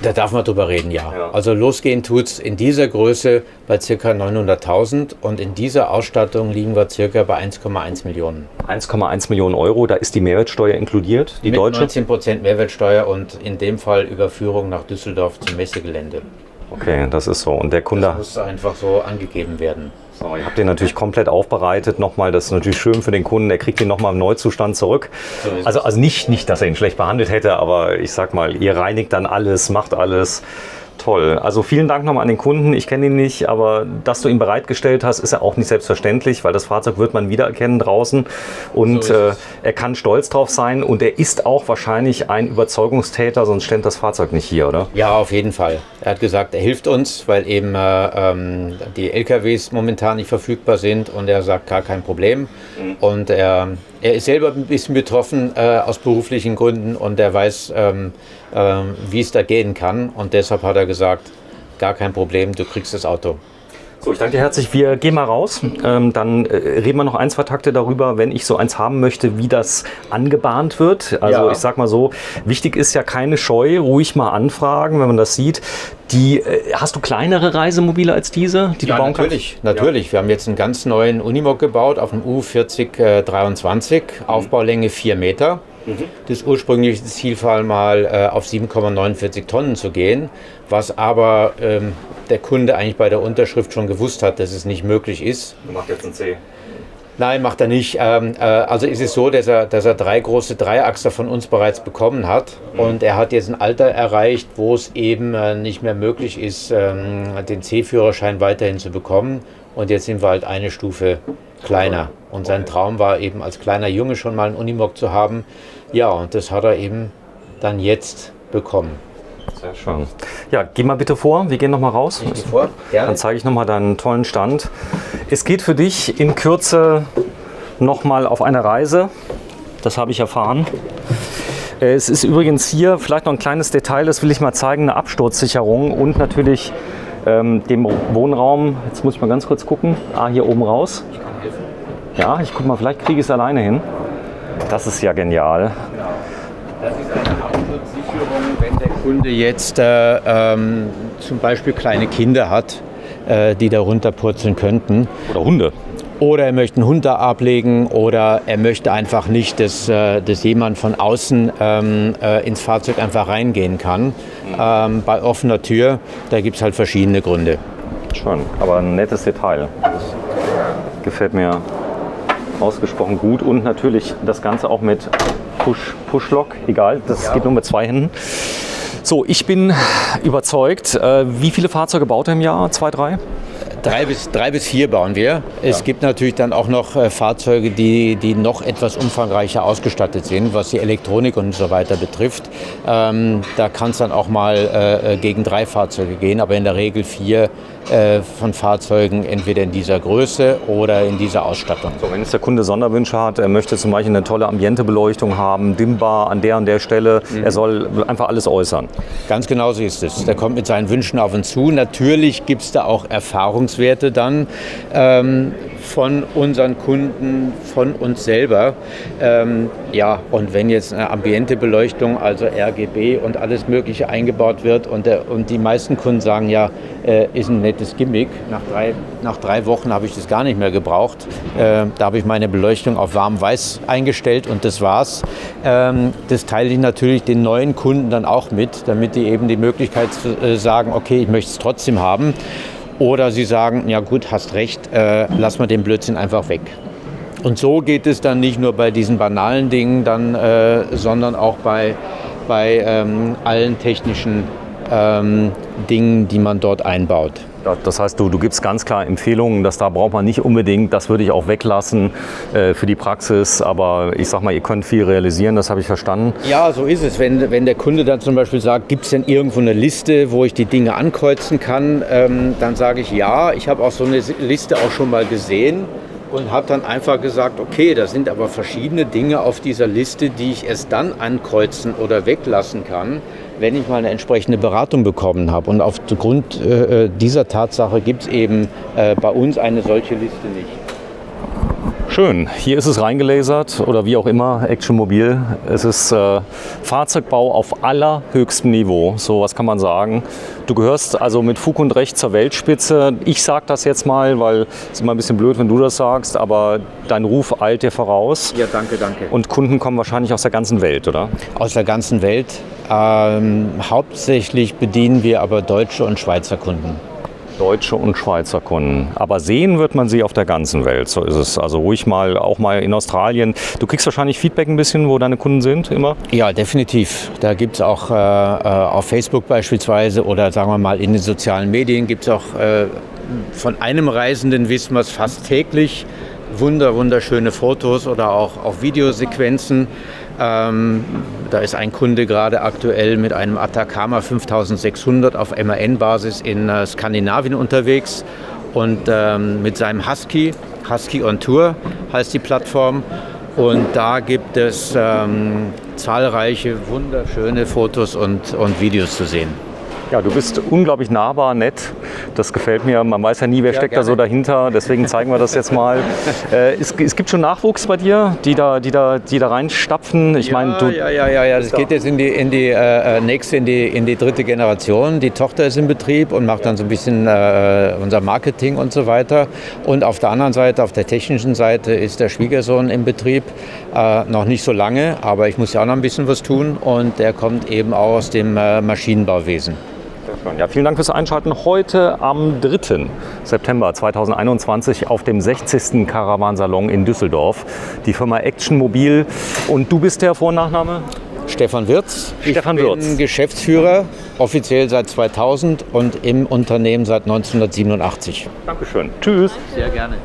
Da darf man drüber reden, ja. Also losgehen tut's in dieser Größe bei ca. 900.000 und in dieser Ausstattung liegen wir ca. bei 1,1 Millionen. 1,1 Millionen Euro, da ist die Mehrwertsteuer inkludiert, die mit deutsche? 19% Mehrwertsteuer und in dem Fall Überführung nach Düsseldorf zum Messegelände. Okay, das ist so. Und der Kunde... Das muss einfach so angegeben werden. So, ihr habt den natürlich komplett aufbereitet. Nochmal, das ist natürlich schön für den Kunden. Der kriegt den nochmal im Neuzustand zurück. So also nicht, dass er ihn schlecht behandelt hätte, aber ich sag mal, ihr reinigt dann alles, macht alles. Toll. Also vielen Dank nochmal an den Kunden. Ich kenne ihn nicht, aber dass du ihn bereitgestellt hast, ist ja auch nicht selbstverständlich, weil das Fahrzeug wird man wiedererkennen draußen und So ist es. er kann stolz drauf sein und er ist auch wahrscheinlich ein Überzeugungstäter, sonst stellt das Fahrzeug nicht hier, oder? Ja, auf jeden Fall. Er hat gesagt, er hilft uns, weil eben die LKWs momentan nicht verfügbar sind und er sagt, gar kein Problem. Und er ist selber ein bisschen betroffen aus beruflichen Gründen und er weiß, wie es da gehen kann. Und deshalb hat er gesagt, gar kein Problem, du kriegst das Auto. So, ich danke dir herzlich. Wir gehen mal raus. Dann reden wir noch ein, zwei Takte darüber, wenn ich so eins haben möchte, wie das angebahnt wird. Also Ja. ich sag mal so, wichtig ist ja keine Scheu, ruhig mal anfragen, wenn man das sieht. Hast du kleinere Reisemobile als diese, die du bauen kannst? Natürlich. Wir haben jetzt einen ganz neuen Unimog gebaut auf dem U4023, Aufbaulänge 4 Meter. Das ursprüngliche Ziel war mal auf 7,49 Tonnen zu gehen, was aber der Kunde eigentlich bei der Unterschrift schon gewusst hat, dass es nicht möglich ist. Du machst jetzt ein C. Nein, macht er nicht. Also ist es so, dass er 3 große Dreiachser von uns bereits bekommen hat. Und er hat jetzt ein Alter erreicht, wo es eben nicht mehr möglich ist, den C-Führerschein weiterhin zu bekommen. Und jetzt sind wir halt eine Stufe kleiner. Und sein Traum war eben als kleiner Junge schon mal einen Unimog zu haben. Ja, und das hat er eben dann jetzt bekommen. Sehr schön. Ja, geh mal bitte vor. Wir gehen noch mal raus. Dann zeige ich noch mal deinen tollen Stand. Es geht für dich in Kürze noch mal auf eine Reise. Das habe ich erfahren. Es ist übrigens hier vielleicht noch ein kleines Detail, das will ich mal zeigen, eine Absturzsicherung und natürlich dem Wohnraum. Jetzt muss ich mal ganz kurz gucken. Hier oben raus. Ich kann helfen. Ja, ich gucke mal, vielleicht kriege ich es alleine hin. Das ist ja genial. Das ist eine Absturzsicherung, wenn der Kunde jetzt zum Beispiel kleine Kinder hat, die da runterpurzeln könnten. Oder Hunde. Oder er möchte einen Hund da ablegen oder er möchte einfach nicht, dass jemand von außen ins Fahrzeug einfach reingehen kann. Bei offener Tür, da gibt es halt verschiedene Gründe. Schön, aber ein nettes Detail. Das gefällt mir ausgesprochen gut und natürlich das Ganze auch mit Push-Lock, egal, das geht nur mit 2 Händen. So, ich bin überzeugt. Wie viele Fahrzeuge baut er im Jahr? 2, 3? 3 bis 4 bauen wir. Es gibt natürlich dann auch noch Fahrzeuge, die noch etwas umfangreicher ausgestattet sind, was die Elektronik und so weiter betrifft. Da kann es dann auch mal gegen 3 Fahrzeuge gehen, aber in der Regel 4 von Fahrzeugen entweder in dieser Größe oder in dieser Ausstattung. So, wenn jetzt der Kunde Sonderwünsche hat, er möchte zum Beispiel eine tolle Ambientebeleuchtung haben, dimmbar an der Stelle, er soll einfach alles äußern. Ganz genau so ist es. Der kommt mit seinen Wünschen auf uns zu. Natürlich gibt es da auch Erfahrungswerte dann von unseren Kunden, von uns selber. Ja, und wenn jetzt eine Ambientebeleuchtung, also RGB und alles Mögliche eingebaut wird und die meisten Kunden sagen, ja, ist ein nettes Gimmick. Nach 3 Wochen habe ich das gar nicht mehr gebraucht. Da habe ich meine Beleuchtung auf warm-weiß eingestellt und das war's. Das teile ich natürlich den neuen Kunden dann auch mit, damit die eben die Möglichkeit sagen, okay, ich möchte es trotzdem haben. Oder sie sagen, ja gut, hast recht, lass mal den Blödsinn einfach weg. Und so geht es dann nicht nur bei diesen banalen Dingen, sondern auch bei allen technischen Dingen, die man dort einbaut. Das heißt, du gibst ganz klar Empfehlungen, dass da braucht man nicht unbedingt, das würde ich auch weglassen für die Praxis, aber ich sag mal, ihr könnt viel realisieren, das habe ich verstanden. Ja, so ist es. Wenn der Kunde dann zum Beispiel sagt, gibt es denn irgendwo eine Liste, wo ich die Dinge ankreuzen kann, dann sage ich ja, ich habe auch so eine Liste auch schon mal gesehen und habe dann einfach gesagt, okay, da sind aber verschiedene Dinge auf dieser Liste, die ich erst dann ankreuzen oder weglassen kann, wenn ich mal eine entsprechende Beratung bekommen habe. Und aufgrund dieser Tatsache gibt es eben bei uns eine solche Liste nicht. Schön, hier ist es reingelasert oder wie auch immer, Action Mobil. Es ist Fahrzeugbau auf allerhöchstem Niveau, so was kann man sagen. Du gehörst also mit Fug und Recht zur Weltspitze. Ich sage das jetzt mal, weil es ist immer ein bisschen blöd, wenn du das sagst, aber dein Ruf eilt dir voraus. Ja, danke. Und Kunden kommen wahrscheinlich aus der ganzen Welt, oder? Aus der ganzen Welt. Hauptsächlich bedienen wir aber deutsche und Schweizer Kunden. Deutsche und Schweizer Kunden. Aber sehen wird man sie auf der ganzen Welt. So ist es. Also ruhig mal, auch mal in Australien. Du kriegst wahrscheinlich Feedback ein bisschen, wo deine Kunden sind, immer? Ja, definitiv. Da gibt es auch auf Facebook beispielsweise oder sagen wir mal in den sozialen Medien gibt es auch von einem Reisenden wissen wir es fast täglich. Wunderschöne Fotos oder auch Videosequenzen. Da ist ein Kunde gerade aktuell mit einem Atacama 5600 auf MAN-Basis in Skandinavien unterwegs und mit seinem Husky on Tour heißt die Plattform. Und da gibt es zahlreiche wunderschöne Fotos und Videos zu sehen. Ja, du bist unglaublich nahbar, nett. Das gefällt mir. Man weiß ja nie, wer steckt da so dahinter. Deswegen zeigen wir das jetzt mal. Es gibt schon Nachwuchs bei dir, die da reinstapfen. Ich meine, Das geht jetzt in die nächste, in die dritte Generation. Die Tochter ist im Betrieb und macht dann so ein bisschen unser Marketing und so weiter. Und auf der anderen Seite, auf der technischen Seite, ist der Schwiegersohn im Betrieb. Noch nicht so lange, aber ich muss ja auch noch ein bisschen was tun. Und der kommt eben auch aus dem Maschinenbauwesen. Ja, vielen Dank fürs Einschalten. Heute am 3. September 2021 auf dem 60. Caravansalon in Düsseldorf. Die Firma Action Mobil. Und du bist der Vor- und Nachname? Stefan Wirz. Stefan Wirz. Ich bin Geschäftsführer, offiziell seit 2000 und im Unternehmen seit 1987. Dankeschön. Tschüss. Sehr gerne.